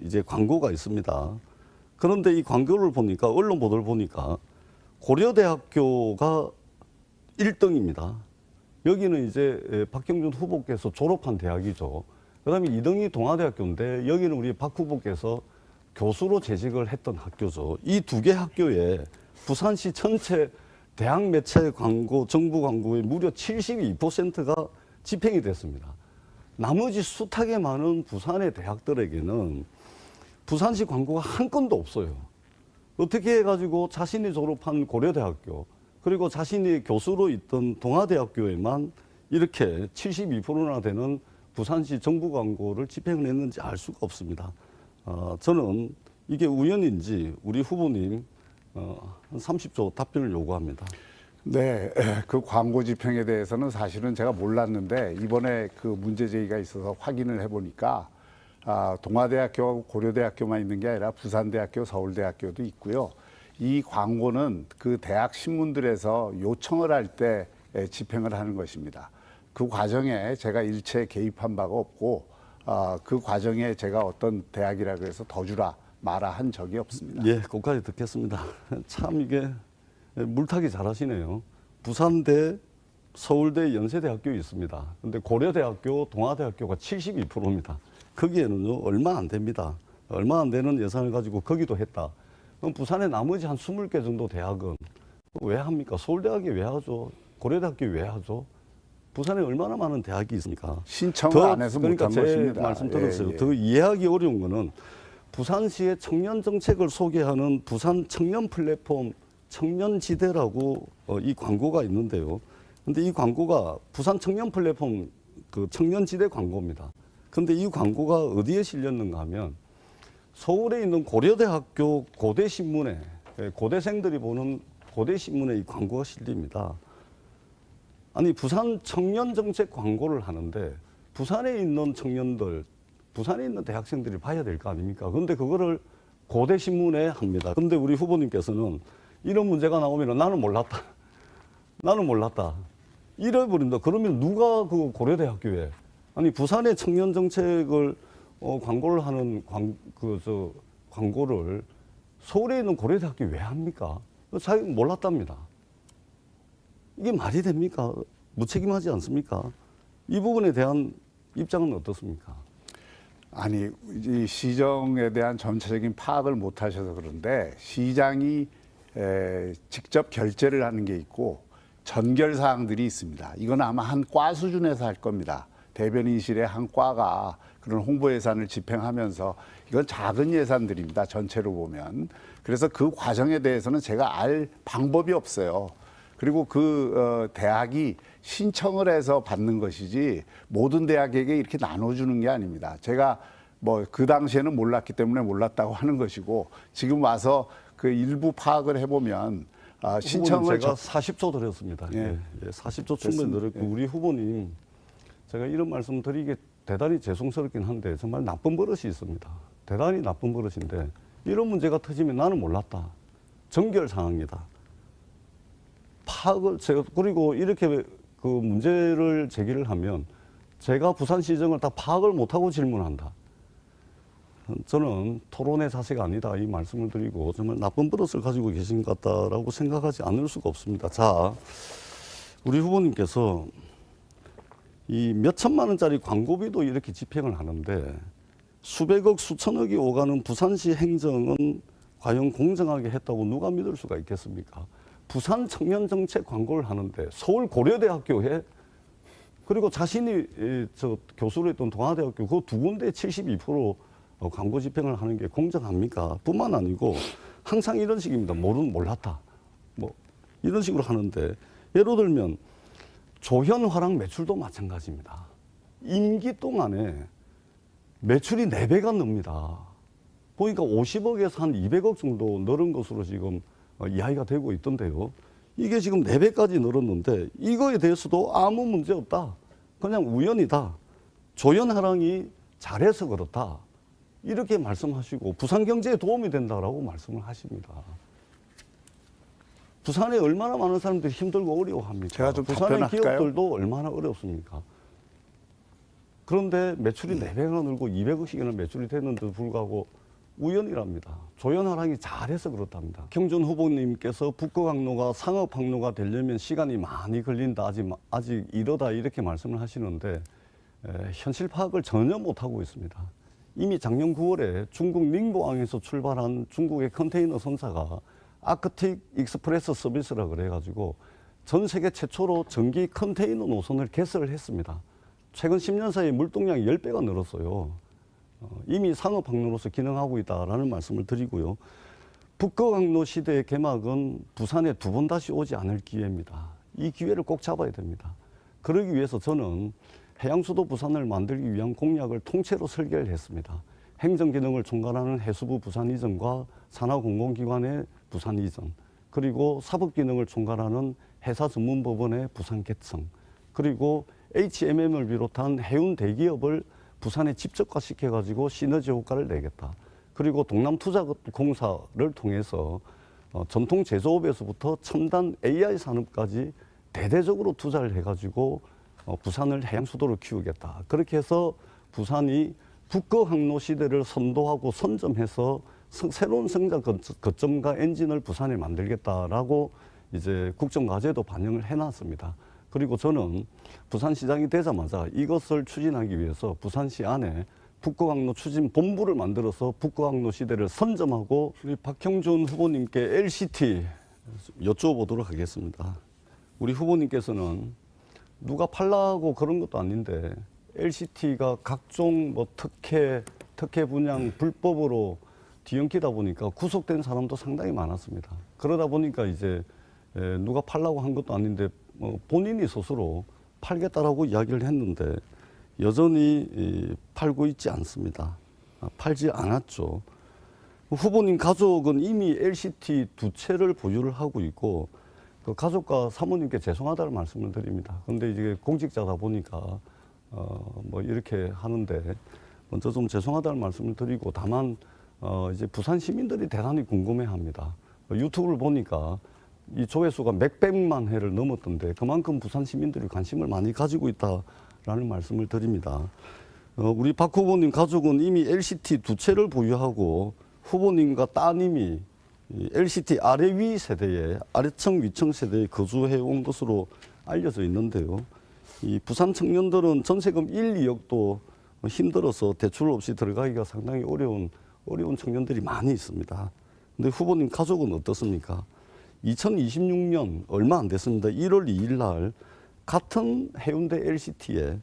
이제 광고가 있습니다. 그런데 이 광고를 보니까 언론 보도를 보니까 고려대학교가 1등입니다. 여기는 이제 박형준 후보께서 졸업한 대학이죠. 그다음에 2등이 동아대학교인데 여기는 우리 박 후보께서 교수로 재직을 했던 학교죠. 이 두 개 학교에 부산시 전체 대학 매체 광고, 정부 광고의 무려 72%가 집행이 됐습니다. 나머지 숱하게 많은 부산의 대학들에게는 부산시 광고가 한 건도 없어요. 어떻게 해가지고 자신이 졸업한 고려대학교, 그리고 자신이 교수로 있던 동아대학교에만 이렇게 72%나 되는 부산시 정부 광고를 집행을 했는지 알 수가 없습니다. 저는 이게 우연인지 우리 후보님 한 30초 답변을 요구합니다. 네, 그 광고 집행에 대해서는 사실은 제가 몰랐는데 이번에 그 문제 제기가 있어서 확인을 해보니까 동아대학교하고 고려대학교만 있는 게 아니라 부산대학교, 서울대학교도 있고요. 이 광고는 그 대학 신문들에서 요청을 할 때 집행을 하는 것입니다. 그 과정에 제가 일체 개입한 바가 없고 그 과정에 제가 어떤 대학이라 그래서 더 주라 마라 한 적이 없습니다. 예, 거기까지 듣겠습니다. 참 이게 물타기 잘하시네요. 부산대, 서울대, 연세대학교 있습니다. 근데 고려대학교, 동아대학교가 72%입니다. 거기에는요 얼마 안 됩니다. 얼마 안 되는 예산을 가지고 거기도 했다. 그럼 부산의 나머지 한 20개 정도 대학은 왜 합니까? 서울대학이 왜 하죠? 고려대학교 왜 하죠? 부산에 얼마나 많은 대학이 있습니까? 신청을 안 해서 그러니까 못한 제 것입니다. 말씀 들었어요. 예, 예. 더 이해하기 어려운 거는 부산시의 청년 정책을 소개하는 부산 청년 플랫폼 청년지대라고 이 광고가 있는데요. 근데 이 광고가 부산 청년 플랫폼 그 청년지대 광고입니다. 근데 이 광고가 어디에 실렸는가 하면 서울에 있는 고려대학교 고대신문에 고대생들이 보는 고대신문에 이 광고가 실립니다. 아니 부산 청년 정책 광고를 하는데 부산에 있는 청년들, 부산에 있는 대학생들이 봐야 될 거 아닙니까? 그런데 그거를 고대신문에 합니다. 그런데 우리 후보님께서는 이런 문제가 나오면 나는 몰랐다. 나는 몰랐다. 이래버린다. 그러면 누가 그 고려대학교에 아니 부산의 청년 정책을 광고를 하는 광고를 서울에 있는 고려대학교 왜 합니까? 자기 몰랐답니다. 이게 말이 됩니까? 무책임하지 않습니까? 이 부분에 대한 입장은 어떻습니까? 아니, 이 시정에 대한 전체적인 파악을 못 하셔서 그런데 시장이 직접 결재를 하는 게 있고 전결 사항들이 있습니다. 이건 아마 한 과 수준에서 할 겁니다. 대변인실의 한 과가 그런 홍보 예산을 집행하면서 이건 작은 예산들입니다. 전체로 보면. 그래서 그 과정에 대해서는 제가 알 방법이 없어요. 그리고 그 대학이 신청을 해서 받는 것이지 모든 대학에게 이렇게 나눠주는 게 아닙니다. 제가 뭐 그 당시에는 몰랐기 때문에 몰랐다고 하는 것이고 지금 와서 그 일부 파악을 해보면 신청을 제가 40조 드렸습니다. 예. 40조 충분히 드렸고 우리 후보님 제가 이런 말씀 드리기 대단히 죄송스럽긴 한데 정말 나쁜 버릇이 있습니다. 대단히 나쁜 버릇인데 이런 문제가 터지면 나는 몰랐다. 정결 상황이다. 파악을 제가 그리고 이렇게 그 문제를 제기를 하면 제가 부산시정을 다 파악을 못하고 질문한다. 저는 토론의 자세가 아니다 이 말씀을 드리고 정말 나쁜 버릇을 가지고 계신 것 같다라고 생각하지 않을 수가 없습니다. 자, 우리 후보님께서 이 몇천만 원짜리 광고비도 이렇게 집행을 하는데 수백억 수천억이 오가는 부산시 행정은 과연 공정하게 했다고 누가 믿을 수가 있겠습니까? 부산 청년 정책 광고를 하는데 서울 고려대학교에 그리고 자신이 저 교수로 했던 동아대학교 그 두 군데 72% 광고 집행을 하는 게 공정합니까? 뿐만 아니고 항상 이런 식입니다. 몰랐다. 뭐 이런 식으로 하는데 예를 들면 조현화랑 매출도 마찬가지입니다. 임기 동안에 매출이 4배가 늡니다. 보니까 50억에서 한 200억 정도 늘은 것으로 지금 이야기가 되고 있던데요. 이게 지금 4배까지 늘었는데 이거에 대해서도 아무 문제 없다. 그냥 우연이다. 조현화랑이 잘해서 그렇다. 이렇게 말씀하시고 부산 경제에 도움이 된다라고 말씀을 하십니다. 부산에 얼마나 많은 사람들이 힘들고 어려워합니까? 제가 좀 부산의 답변할까요? 기업들도 얼마나 어렵습니까? 그런데 매출이 4배가 늘고 200억씩이나 매출이 됐는데도 불구하고 우연이랍니다. 조현화랑이 잘해서 그렇답니다. 경준 후보님께서 북구항로가 상업항로가 되려면 시간이 많이 걸린다. 아직 이르다 이렇게 말씀을 하시는데 현실 파악을 전혀 못하고 있습니다. 이미 작년 9월에 중국 닝보항에서 출발한 중국의 컨테이너 선사가 아크틱 익스프레스 서비스라 그래가지고 전 세계 최초로 전기 컨테이너 노선을 개설을 했습니다. 최근 10년 사이에 물동량이 10배가 늘었어요. 이미 상업항로로서 기능하고 있다라는 말씀을 드리고요. 북거항로 시대의 개막은 부산에 2번 다시 오지 않을 기회입니다. 이 기회를 꼭 잡아야 됩니다. 그러기 위해서 저는 해양수도 부산을 만들기 위한 공약을 통째로 설계를 했습니다. 행정기능을 총괄하는 해수부 부산 이전과 산하공공기관의 부산 이전, 그리고 사법기능을 총괄하는 해사전문법원의 부산 개청, 그리고 HMM을 비롯한 해운 대기업을 부산에 집적화시켜가지고 시너지 효과를 내겠다. 그리고 동남투자공사를 통해서 전통 제조업에서부터 첨단 AI 산업까지 대대적으로 투자를 해가지고 부산을 해양수도로 키우겠다. 그렇게 해서 부산이 북거항로 시대를 선도하고 선점해서 새로운 성장 거점과 엔진을 부산에 만들겠다라고 이제 국정과제도 반영을 해놨습니다. 그리고 저는 부산시장이 되자마자 이것을 추진하기 위해서 부산시 안에 북구항로 추진 본부를 만들어서 북구항로 시대를 선점하고 우리 박형준 후보님께 LCT 여쭤보도록 하겠습니다. 우리 후보님께서는 누가 팔라고 그런 것도 아닌데 LCT가 각종 뭐 특혜 분양 불법으로 뒤엉키다 보니까 구속된 사람도 상당히 많았습니다. 그러다 보니까 이제 누가 팔라고 한 것도 아닌데 본인이 스스로 팔겠다라고 이야기를 했는데 여전히 팔고 있지 않습니다. 팔지 않았죠. 후보님 가족은 이미 LCT 2채를 보유를 하고 있고 그 가족과 사모님께 죄송하다는 말씀을 드립니다. 그런데 이제 공직자다 보니까 뭐 이렇게 하는데 먼저 좀 죄송하다는 말씀을 드리고 다만 이제 부산 시민들이 대단히 궁금해합니다. 유튜브를 보니까 이 조회수가 몇백만 회를 넘었던데 그만큼 부산 시민들이 관심을 많이 가지고 있다라는 말씀을 드립니다. 우리 박 후보님 가족은 이미 LCT 2채를 보유하고 후보님과 따님이 이 LCT 아래 위 세대에 아래층 위층 세대에 거주해 온 것으로 알려져 있는데요. 이 부산 청년들은 전세금 1, 2억도 힘들어서 대출 없이 들어가기가 상당히 어려운 청년들이 많이 있습니다. 근데 후보님 가족은 어떻습니까? 2026년 얼마 안 됐습니다. 1월 2일 날 같은 해운대 LCT에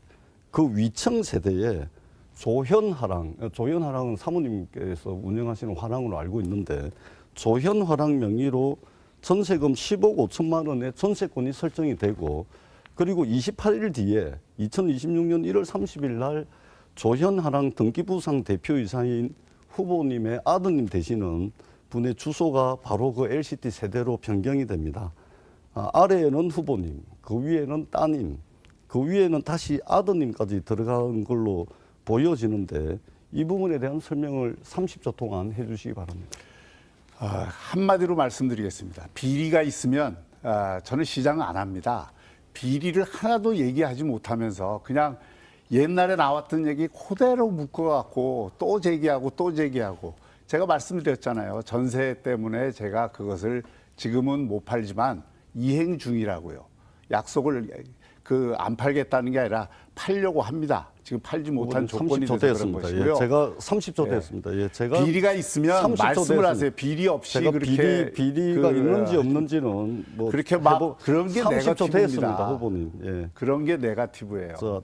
그 위층 세대에 조현화랑은 사모님께서 운영하시는 화랑으로 알고 있는데 조현화랑 명의로 전세금 10억 5천만 원의 전세권이 설정이 되고 그리고 28일 뒤에 2026년 1월 30일 날 조현화랑 등기부상 대표이사인 후보님의 아드님 되시는 분의 주소가 바로 그 LCT 세대로 변경이 됩니다. 아래에는 후보님, 그 위에는 따님, 그 위에는 다시 아드님까지 들어간 걸로 보여지는데 이 부분에 대한 설명을 30초 동안 해주시기 바랍니다. 한마디로 말씀드리겠습니다. 비리가 있으면 저는 시장은 안 합니다. 비리를 하나도 얘기하지 못하면서 그냥 옛날에 나왔던 얘기 그대로 묶어갖고 또 제기하고 또 제기하고 제가 말씀드렸잖아요. 전세 때문에 제가 그것을 지금은 못 팔지만 이행 중이라고요. 약속을 안 팔겠다는 게 아니라 팔려고 합니다. 지금 팔지 못한 조건이 돼서 그런 것이고요. 예, 제가 30초 됐습니다. 예, 제가 비리가 있으면 말씀을 하세요. 비리 없이 제가 그렇게 비리가 있는지 없는지는 뭐 그렇게 막 그런 게 30초 됐습니다, 네거티브입니다. 후보님. 예. 그런 게 네거티브예요. 자,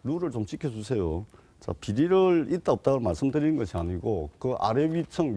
룰을 좀 지켜주세요. 자, 비리를 있다 없다고 말씀드리는 것이 아니고 그 아래 위층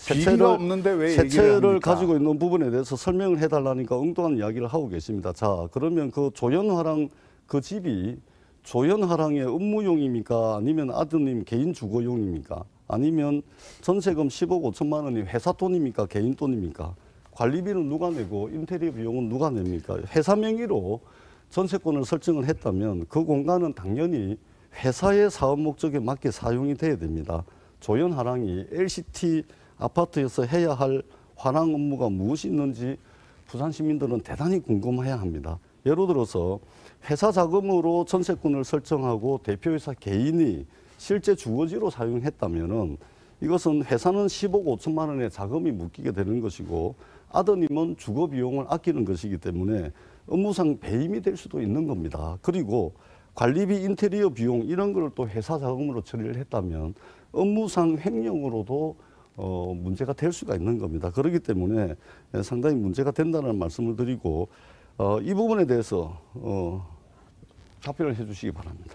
비리가 없는데 왜 얘기를 세채를 합니까? 가지고 있는 부분에 대해서 설명을 해달라니까 엉뚱한 이야기를 하고 계십니다. 자, 그러면 그 조현화랑 그 집이 조현화랑의 업무용입니까? 아니면 아드님 개인 주거용입니까? 아니면 전세금 10억 5천만 원이 회사 돈입니까? 개인 돈입니까? 관리비는 누가 내고 인테리어 비용은 누가 냅니까? 회사 명의로 전세권을 설정을 했다면 그 공간은 당연히 회사의 사업 목적에 맞게 사용이 돼야 됩니다. 조현화랑이 LCT 아파트에서 해야 할 화랑 업무가 무엇이 있는지 부산 시민들은 대단히 궁금해야 합니다. 예를 들어서 회사 자금으로 전세권을 설정하고 대표이사 개인이 실제 주거지로 사용했다면은 이것은 회사는 10억 5천만 원의 자금이 묶이게 되는 것이고 아드님은 주거 비용을 아끼는 것이기 때문에 업무상 배임이 될 수도 있는 겁니다. 그리고 관리비, 인테리어 비용 이런 걸 또 회사 자금으로 처리를 했다면 업무상 횡령으로도 문제가 될 수가 있는 겁니다. 그렇기 때문에 상당히 문제가 된다는 말씀을 드리고 이 부분에 대해서 답변을 해 주시기 바랍니다.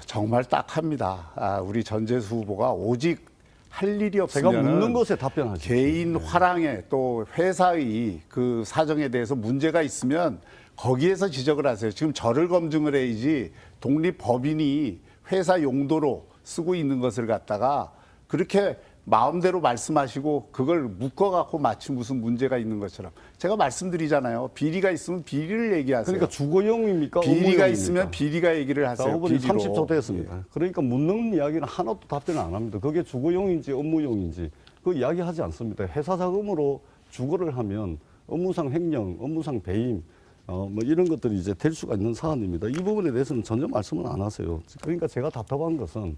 정말 딱합니다. 우리 전재수 후보가 오직 할 일이 제가 없으면 묻는 것에 답변하십시오. 개인 화랑에 또 회사의 그 사정에 대해서 문제가 있으면 거기에서 지적을 하세요. 지금 저를 검증을 해야지 독립법인이 회사 용도로 쓰고 있는 것을 갖다가 그렇게 마음대로 말씀하시고 그걸 묶어갖고 마치 무슨 문제가 있는 것처럼 제가 말씀드리잖아요. 비리가 있으면 비리를 얘기하세요. 그러니까 주거용입니까? 비리가 업무용입니까? 있으면 비리가 얘기를 자, 하세요. 후보님 비리로. 30초 됐습니다. 그러니까 묻는 이야기는 하나도 답변을 안 합니다. 그게 주거용인지 업무용인지 그 이야기하지 않습니다. 회사 자금으로 주거를 하면 업무상 횡령, 업무상 배임 뭐 이런 것들이 이제 될 수가 있는 사안입니다. 이 부분에 대해서는 전혀 말씀을 안 하세요. 그러니까 제가 답답한 것은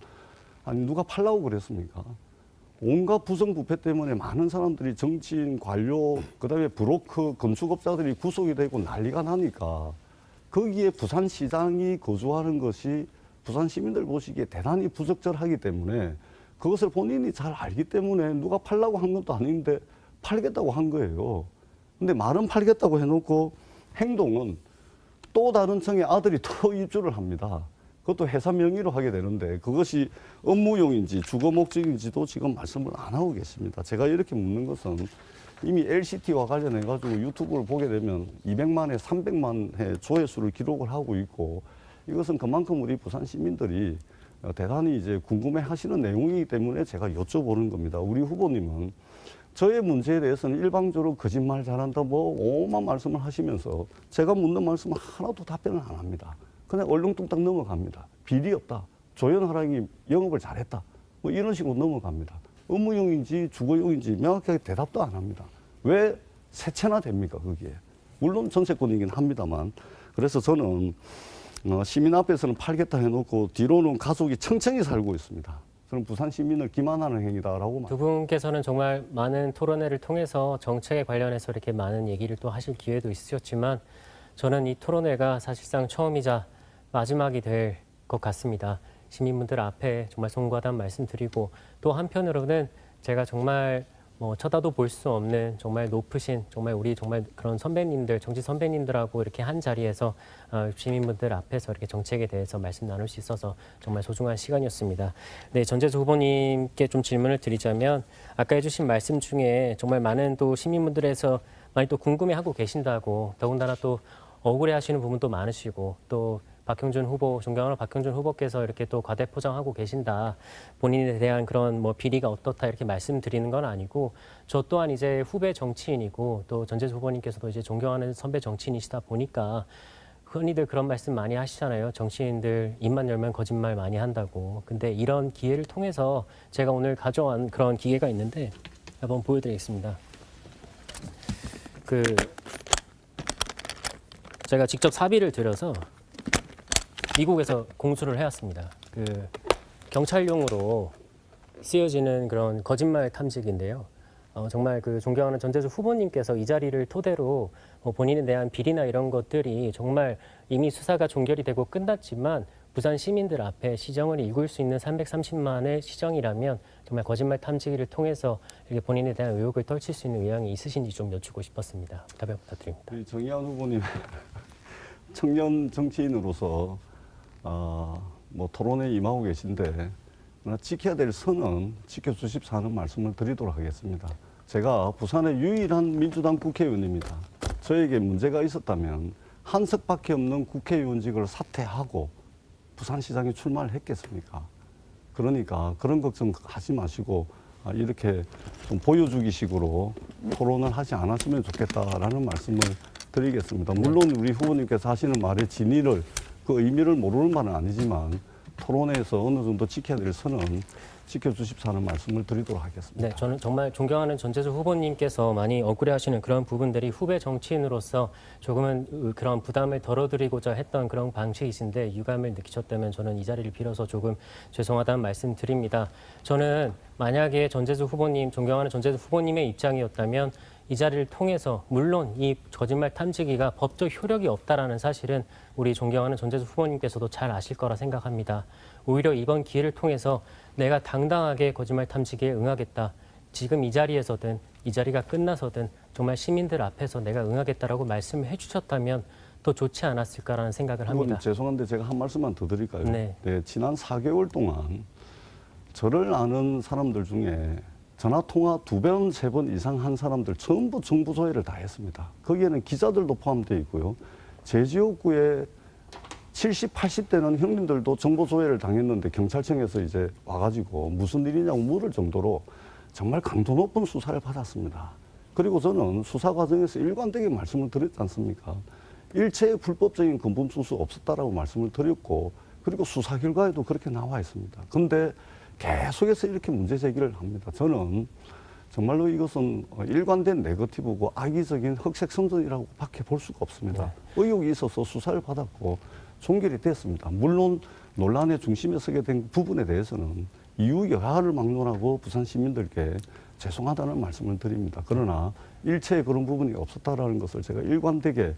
아니 누가 팔라고 그랬습니까? 온갖 부정부패 때문에 많은 사람들이 정치인, 관료, 그다음에 브로커, 건축업자들이 구속이 되고 난리가 나니까 거기에 부산시장이 거주하는 것이 부산 시민들 보시기에 대단히 부적절하기 때문에 그것을 본인이 잘 알기 때문에 누가 팔라고 한 것도 아닌데 팔겠다고 한 거예요. 근데 말은 팔겠다고 해놓고 행동은 또 다른 청의 아들이 또 입주를 합니다. 그것도 회사 명의로 하게 되는데 그것이 업무용인지 주거 목적인지도 지금 말씀을 안 하고 계십니다. 제가 이렇게 묻는 것은 이미 LCT와 관련해 가지고 유튜브를 보게 되면 200만회, 300만회 조회수를 기록을 하고 있고 이것은 그만큼 우리 부산 시민들이 대단히 이제 궁금해 하시는 내용이기 때문에 제가 여쭤보는 겁니다. 우리 후보님은 저의 문제에 대해서는 일방적으로 거짓말 잘한다 뭐 오만 말씀을 하시면서 제가 묻는 말씀은 하나도 답변을 안 합니다. 그냥 얼렁뚱땅 넘어갑니다. 비리 없다. 조현하랑이 영업을 잘했다. 뭐 이런 식으로 넘어갑니다. 업무용인지 주거용인지 명확하게 대답도 안 합니다. 왜 세 채나 됩니까, 거기에? 물론 정치권이긴 합니다만. 그래서 저는 시민 앞에서는 팔겠다 해놓고 뒤로는 가족이 청청히 살고 있습니다. 저는 부산 시민을 기만하는 행위다라고 두 분께서는 정말 많은 토론회를 통해서 정책에 관련해서 이렇게 많은 얘기를 또 하실 기회도 있으셨지만 저는 이 토론회가 사실상 처음이자 마지막이 될 것 같습니다. 시민분들 앞에 정말 송구하다는 말씀드리고 또 한편으로는 제가 정말 뭐 쳐다도 볼 수 없는 정말 높으신 정말 우리 정말 그런 선배님들 정치 선배님들하고 이렇게 한 자리에서 시민분들 앞에서 이렇게 정책에 대해서 말씀 나눌 수 있어서 정말 소중한 시간이었습니다. 네, 전재수 후보님께 좀 질문을 드리자면 아까 해주신 말씀 중에 정말 많은 또 시민분들에서 많이 또 궁금해하고 계신다고 더군다나 또 억울해하시는 부분도 많으시고 또 박형준 후보, 존경하는 박형준 후보께서 이렇게 또 과대 포장하고 계신다. 본인에 대한 그런 뭐 비리가 어떻다 이렇게 말씀드리는 건 아니고 저 또한 이제 후배 정치인이고 또 전재수 후보님께서도 이제 존경하는 선배 정치인이시다 보니까 흔히들 그런 말씀 많이 하시잖아요. 정치인들 입만 열면 거짓말 많이 한다고. 근데 이런 기회를 통해서 제가 오늘 가져온 그런 기회가 있는데 한번 보여드리겠습니다. 제가 직접 사비를 들여서 미국에서 공수를 해왔습니다. 경찰용으로 쓰여지는 그런 거짓말 탐지기인데요. 정말 존경하는 전재수 후보님께서 이 자리를 토대로 본인에 대한 비리나 이런 것들이 정말 이미 수사가 종결이 되고 끝났지만 부산 시민들 앞에 시정을 이끌 수 있는 330만의 시정이라면 정말 거짓말 탐지기를 통해서 이렇게 본인에 대한 의혹을 떨칠 수 있는 의향이 있으신지 좀 여쭙고 싶었습니다. 답변 부탁드립니다. 정의한 후보님 청년 정치인으로서 뭐 토론에 임하고 계신데 지켜야 될 선은 지켜주십사 하는 말씀을 드리도록 하겠습니다. 제가 부산의 유일한 민주당 국회의원입니다. 저에게 문제가 있었다면 한석밖에 없는 국회의원직을 사퇴하고 부산시장에 출마를 했겠습니까? 그러니까 그런 걱정 하지 마시고 이렇게 좀 보여주기식으로 토론을 하지 않았으면 좋겠다라는 말씀을 드리겠습니다. 물론 우리 후보님께서 하시는 말의 진위를 그 의미를 모르는 말은 아니지만 토론에서 어느 정도 지켜야 될 선은 지켜주십사는 말씀을 드리도록 하겠습니다. 네, 저는 정말 존경하는 전재수 후보님께서 많이 억울해하시는 그런 부분들이 후배 정치인으로서 조금은 그런 부담을 덜어드리고자 했던 그런 방식이신데 유감을 느끼셨다면 저는 이 자리를 빌어서 조금 죄송하다는 말씀 드립니다. 저는 만약에 전재수 후보님, 존경하는 전재수 후보님의 입장이었다면 이 자리를 통해서 물론 이 거짓말 탐지기가 법적 효력이 없다라는 사실은 우리 존경하는 전재수 후보님께서도 잘 아실 거라 생각합니다. 오히려 이번 기회를 통해서 내가 당당하게 거짓말 탐지기에 응하겠다. 지금 이 자리에서든 이 자리가 끝나서든 정말 시민들 앞에서 내가 응하겠다라고 말씀을 해주셨다면 더 좋지 않았을까라는 생각을 합니다. 죄송한데 제가 한 말씀만 더 드릴까요? 네. 지난 4개월 동안 저를 아는 사람들 중에 전화통화 2번, 3번 이상 한 사람들 전부 정부 조회를 다 했습니다. 거기에는 기자들도 포함되어 있고요. 제 지역구에 70, 80대는 형님들도 정보 조회를 당했는데 경찰청에서 이제 와가지고 무슨 일이냐고 물을 정도로 정말 강도 높은 수사를 받았습니다. 그리고 저는 수사 과정에서 일관되게 말씀을 드렸지 않습니까? 일체의 불법적인 검문수수 없었다라고 말씀을 드렸고 그리고 수사 결과에도 그렇게 나와 있습니다. 그런데 계속해서 이렇게 문제 제기를 합니다. 저는 정말로 이것은 일관된 네거티브고 악의적인 흑색선전이라고 밖에 볼 수가 없습니다. 의혹이 있어서 수사를 받았고 종결이 됐습니다. 물론 논란의 중심에 서게 된 부분에 대해서는 이후 여하를 막론하고 부산 시민들께 죄송하다는 말씀을 드립니다. 그러나 일체의 그런 부분이 없었다라는 것을 제가 일관되게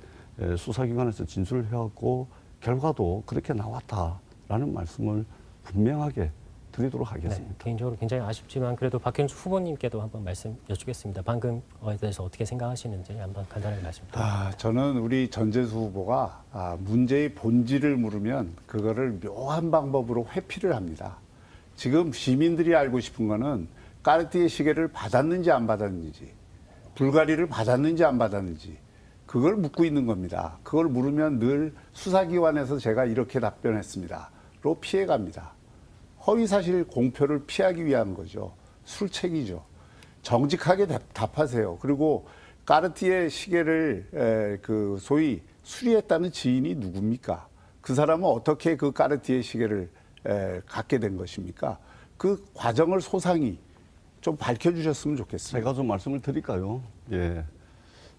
수사기관에서 진술을 해왔고 결과도 그렇게 나왔다. 라는 말씀을 분명하게 드리도록 네, 하겠습니다. 개인적으로 굉장히 아쉽지만 그래도 박형수 후보님께도 한번 말씀 여쭙겠습니다. 방금 에 대해서 어떻게 생각하시는지 한번 간단하게 말씀 부탁드립니다. 저는 우리 전재수 후보가 문제의 본질을 물으면 그거를 묘한 방법으로 회피를 합니다. 지금 시민들이 알고 싶은 거는 까르띠에 시계를 받았는지 안 받았는지, 불가리를 받았는지 안 받았는지 그걸 묻고 있는 겁니다. 그걸 물으면 늘 수사기관에서 제가 이렇게 답변했습니다.로 피해갑니다. 허위사실 공표를 피하기 위한 거죠. 술책이죠. 정직하게 답하세요. 그리고 까르띠에 시계를 그 소위 수리했다는 지인이 누굽니까? 그 사람은 어떻게 그 까르띠에 시계를 갖게 된 것입니까? 그 과정을 소상히 좀 밝혀주셨으면 좋겠습니다. 제가 좀 말씀을 드릴까요? 예.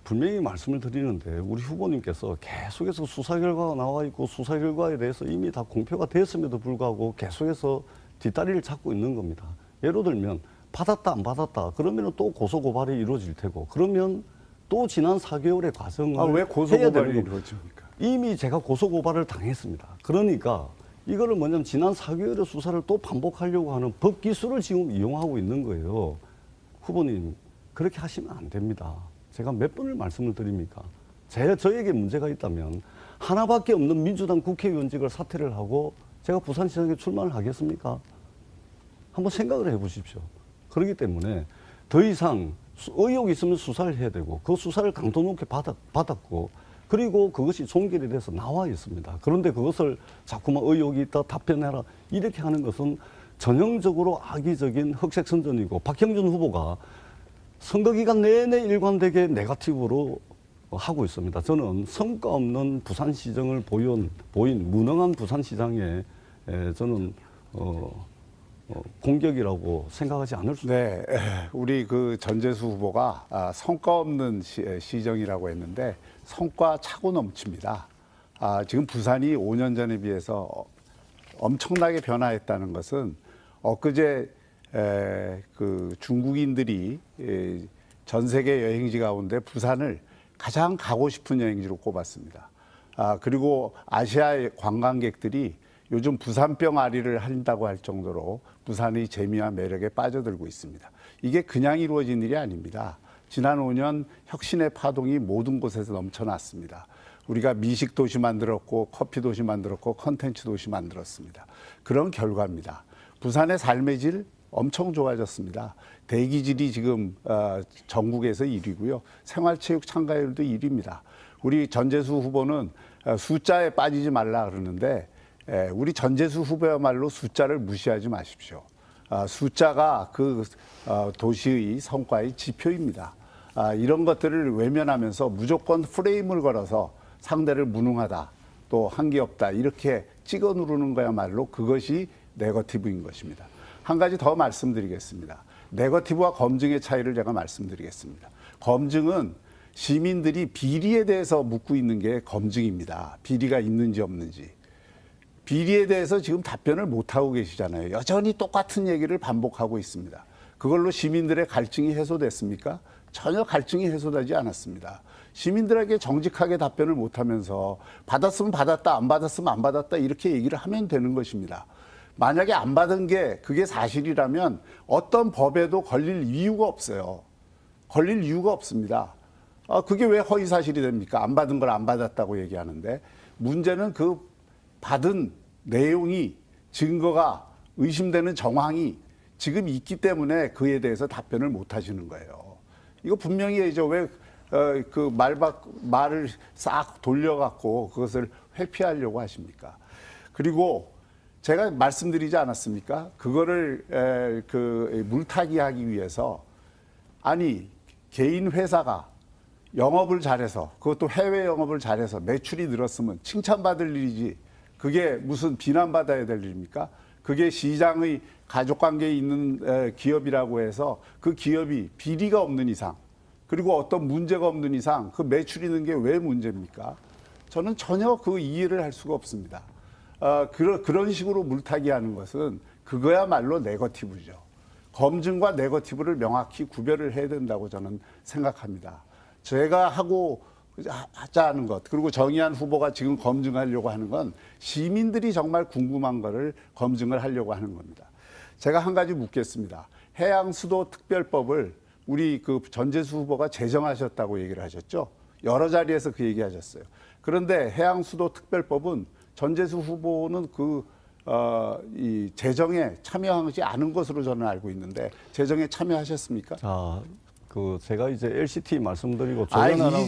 분명히 말씀을 드리는데 우리 후보님께서 계속해서 수사 결과가 나와 있고 수사 결과에 대해서 이미 다 공표가 됐음에도 불구하고 계속해서 뒷다리를 잡고 있는 겁니다. 예를 들면 받았다 안 받았다 그러면 또 고소 고발이 이루어질 테고 그러면 또 지난 4개월의 과정을 왜 고소 해야 고발이 되는 겁니다. 이루어집니까? 이미 제가 고소 고발을 당했습니다. 그러니까 이거를 뭐냐면 지난 4개월의 수사를 또 반복하려고 하는 법 기술을 지금 이용하고 있는 거예요. 후보님 그렇게 하시면 안 됩니다. 제가 몇 번을 말씀을 드립니까? 저에게 문제가 있다면 하나밖에 없는 민주당 국회의원직을 사퇴를 하고 제가 부산시장에 출마를 하겠습니까? 한번 생각을 해보십시오. 그렇기 때문에 더 이상 의혹이 있으면 수사를 해야 되고 그 수사를 강도 높게 받았고 그리고 그것이 종결이 돼서 나와 있습니다. 그런데 그것을 자꾸만 의혹이 있다 답변해라 이렇게 하는 것은 전형적으로 악의적인 흑색선전이고 박형준 후보가 선거기간 내내 일관되게 네거티브로 하고 있습니다. 저는 성과 없는 부산시정을 보인 무능한 부산시장에 저는 공격이라고 생각하지 않을 수 네, 우리 그 전재수 후보가 성과 없는 시정이라고 했는데 성과 차고 넘칩니다. 지금 부산이 5년 전에 비해서 엄청나게 변화했다는 것은 엊그제 그 중국인들이 전 세계 여행지 가운데 부산을 가장 가고 싶은 여행지로 꼽았습니다. 그리고 아시아의 관광객들이 요즘 부산병 아리를 한다고 할 정도로 부산의 재미와 매력에 빠져들고 있습니다. 이게 그냥 이루어진 일이 아닙니다. 지난 5년 혁신의 파동이 모든 곳에서 넘쳐났습니다. 우리가 미식 도시 만들었고 커피 도시 만들었고 컨텐츠 도시 만들었습니다. 그런 결과입니다. 부산의 삶의 질 엄청 좋아졌습니다. 대기질이 지금 전국에서 1위고요. 생활체육 참가율도 1위입니다. 우리 전재수 후보는 숫자에 빠지지 말라 그러는데 우리 전재수 후보야말로 숫자를 무시하지 마십시오. 숫자가 그 도시의 성과의 지표입니다. 이런 것들을 외면하면서 무조건 프레임을 걸어서 상대를 무능하다, 또 한계 없다 이렇게 찍어 누르는 거야말로 그것이 네거티브인 것입니다. 한 가지 더 말씀드리겠습니다. 네거티브와 검증의 차이를 제가 말씀드리겠습니다. 검증은 시민들이 비리에 대해서 묻고 있는 게 검증입니다. 비리가 있는지 없는지. 비리에 대해서 지금 답변을 못하고 계시잖아요. 여전히 똑같은 얘기를 반복하고 있습니다. 그걸로 시민들의 갈증이 해소됐습니까? 전혀 갈증이 해소되지 않았습니다. 시민들에게 정직하게 답변을 못하면서 받았으면 받았다, 안 받았으면 안 받았다 이렇게 얘기를 하면 되는 것입니다. 만약에 안 받은 게 그게 사실이라면 어떤 법에도 걸릴 이유가 없어요. 걸릴 이유가 없습니다. 그게 왜 허위사실이 됩니까? 안 받은 걸 안 받았다고 얘기하는데 문제는 그 받은 내용이 증거가 의심되는 정황이 지금 있기 때문에 그에 대해서 답변을 못 하시는 거예요. 이거 분명히 얘기죠. 왜 그 말을 싹 돌려갖고 그것을 회피하려고 하십니까? 그리고 제가 말씀드리지 않았습니까? 그거를 물타기 하기 위해서 아니 개인 회사가 영업을 잘해서 그것도 해외 영업을 잘해서 매출이 늘었으면 칭찬받을 일이지 그게 무슨 비난받아야 될 일입니까? 그게 시장의 가족관계에 있는 기업이라고 해서 그 기업이 비리가 없는 이상 그리고 어떤 문제가 없는 이상 그 매출이 는 게 왜 문제입니까? 저는 전혀 그 이해를 할 수가 없습니다. 그런 식으로 물타기 하는 것은 그거야말로 네거티브죠. 검증과 네거티브를 명확히 구별을 해야 된다고 저는 생각합니다. 제가 하고 하자는 것, 그리고 정의한 후보가 지금 검증하려고 하는 건 시민들이 정말 궁금한 거를 검증을 하려고 하는 겁니다. 제가 한 가지 묻겠습니다. 해양수도특별법을 우리 그 전재수 후보가 제정하셨다고 얘기를 하셨죠. 여러 자리에서 그 얘기하셨어요. 그런데 해양수도특별법은 전재수 후보는 이 제정에 참여하지 않은 것으로 저는 알고 있는데 제정에 참여하셨습니까? 자, 제가 이제 LCT 말씀드리고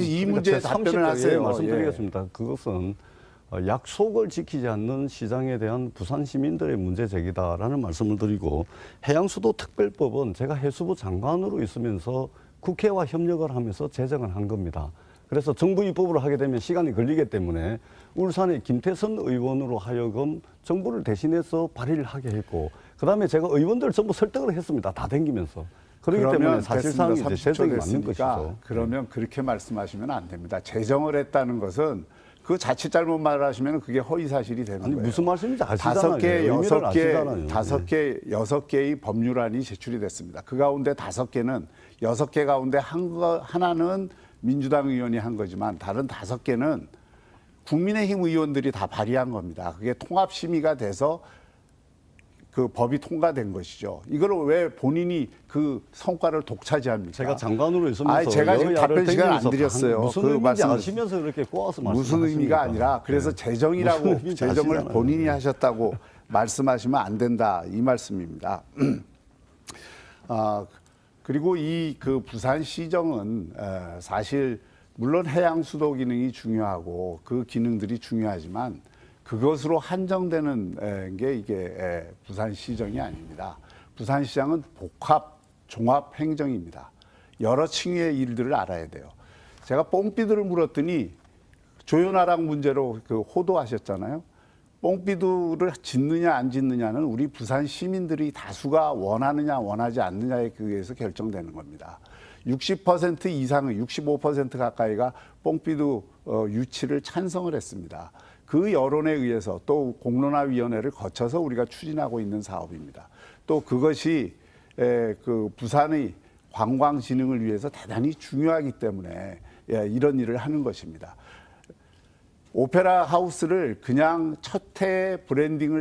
이 문제에 답변을 하세요. 말씀드리겠습니다. 그것은 약속을 지키지 않는 시장에 대한 부산 시민들의 문제 제기다라는 말씀을 드리고, 해양수도특별법은 제가 해수부 장관으로 있으면서 국회와 협력을 하면서 제정을 한 겁니다. 그래서 정부 입법을 하게 되면 시간이 걸리기 때문에 울산의 김태선 의원으로 하여금 정부를 대신해서 발의를 하게 했고, 그다음에 제가 의원들 전부 설득을 했습니다. 다 댕기면서. 그렇기 때문에 사실상 이제 제정이 맞는 것이죠. 그러면 그렇게 말씀하시면 안 됩니다. 제정을 했다는 것은 그 자칫 잘못 말하시면 그게 허위 사실이 되는 아니, 거예요. 무슨 말씀인지 아시잖아요. 다섯 개, 여섯 개의 법률안이 제출이 됐습니다. 그 가운데 5개는 6개 가운데 하나는 민주당 의원이 한 거지만 다른 5개는 국민의힘 의원들이 다 발의한 겁니다. 그게 통합 심의가 돼서 그 법이 통과된 것이죠. 이걸 왜 본인이 그 성과를 독차지합니까? 제가 장관으로 있으면서 제가 지금 답변 시간 안 드렸어요. 무슨 의미인지 아시면서 그렇게 꼬아서 말씀하십니까? 무슨 의미가 아니라 그래서 제정이라고 제정을 본인이 하셨다고 말씀하시면 안 된다 이 말씀입니다. 그리고 그 부산시정은 사실 물론 해양수도 기능이 중요하고 그 기능들이 중요하지만 그것으로 한정되는 게 이게 부산시정이 아닙니다. 부산시장은 복합 종합 행정입니다. 여러 층위의 일들을 알아야 돼요. 제가 뽕비두를 물었더니 조현아랑 문제로 호도하셨잖아요. 뽕비두를 짓느냐 안 짓느냐는 우리 부산 시민들이 다수가 원하느냐 원하지 않느냐에 의해서 결정되는 겁니다. 60% 이상의 65% 가까이가 뽕비두 유치를 찬성을 했습니다. 그 여론에 의해서 또 공론화위원회를 거쳐서 우리가 추진하고 있는 사업입니다. 또 그것이 그 부산의 관광 진흥을 위해서 대단히 중요하기 때문에 이런 일을 하는 것입니다. 오페라 하우스를 그냥 첫 해 브랜딩을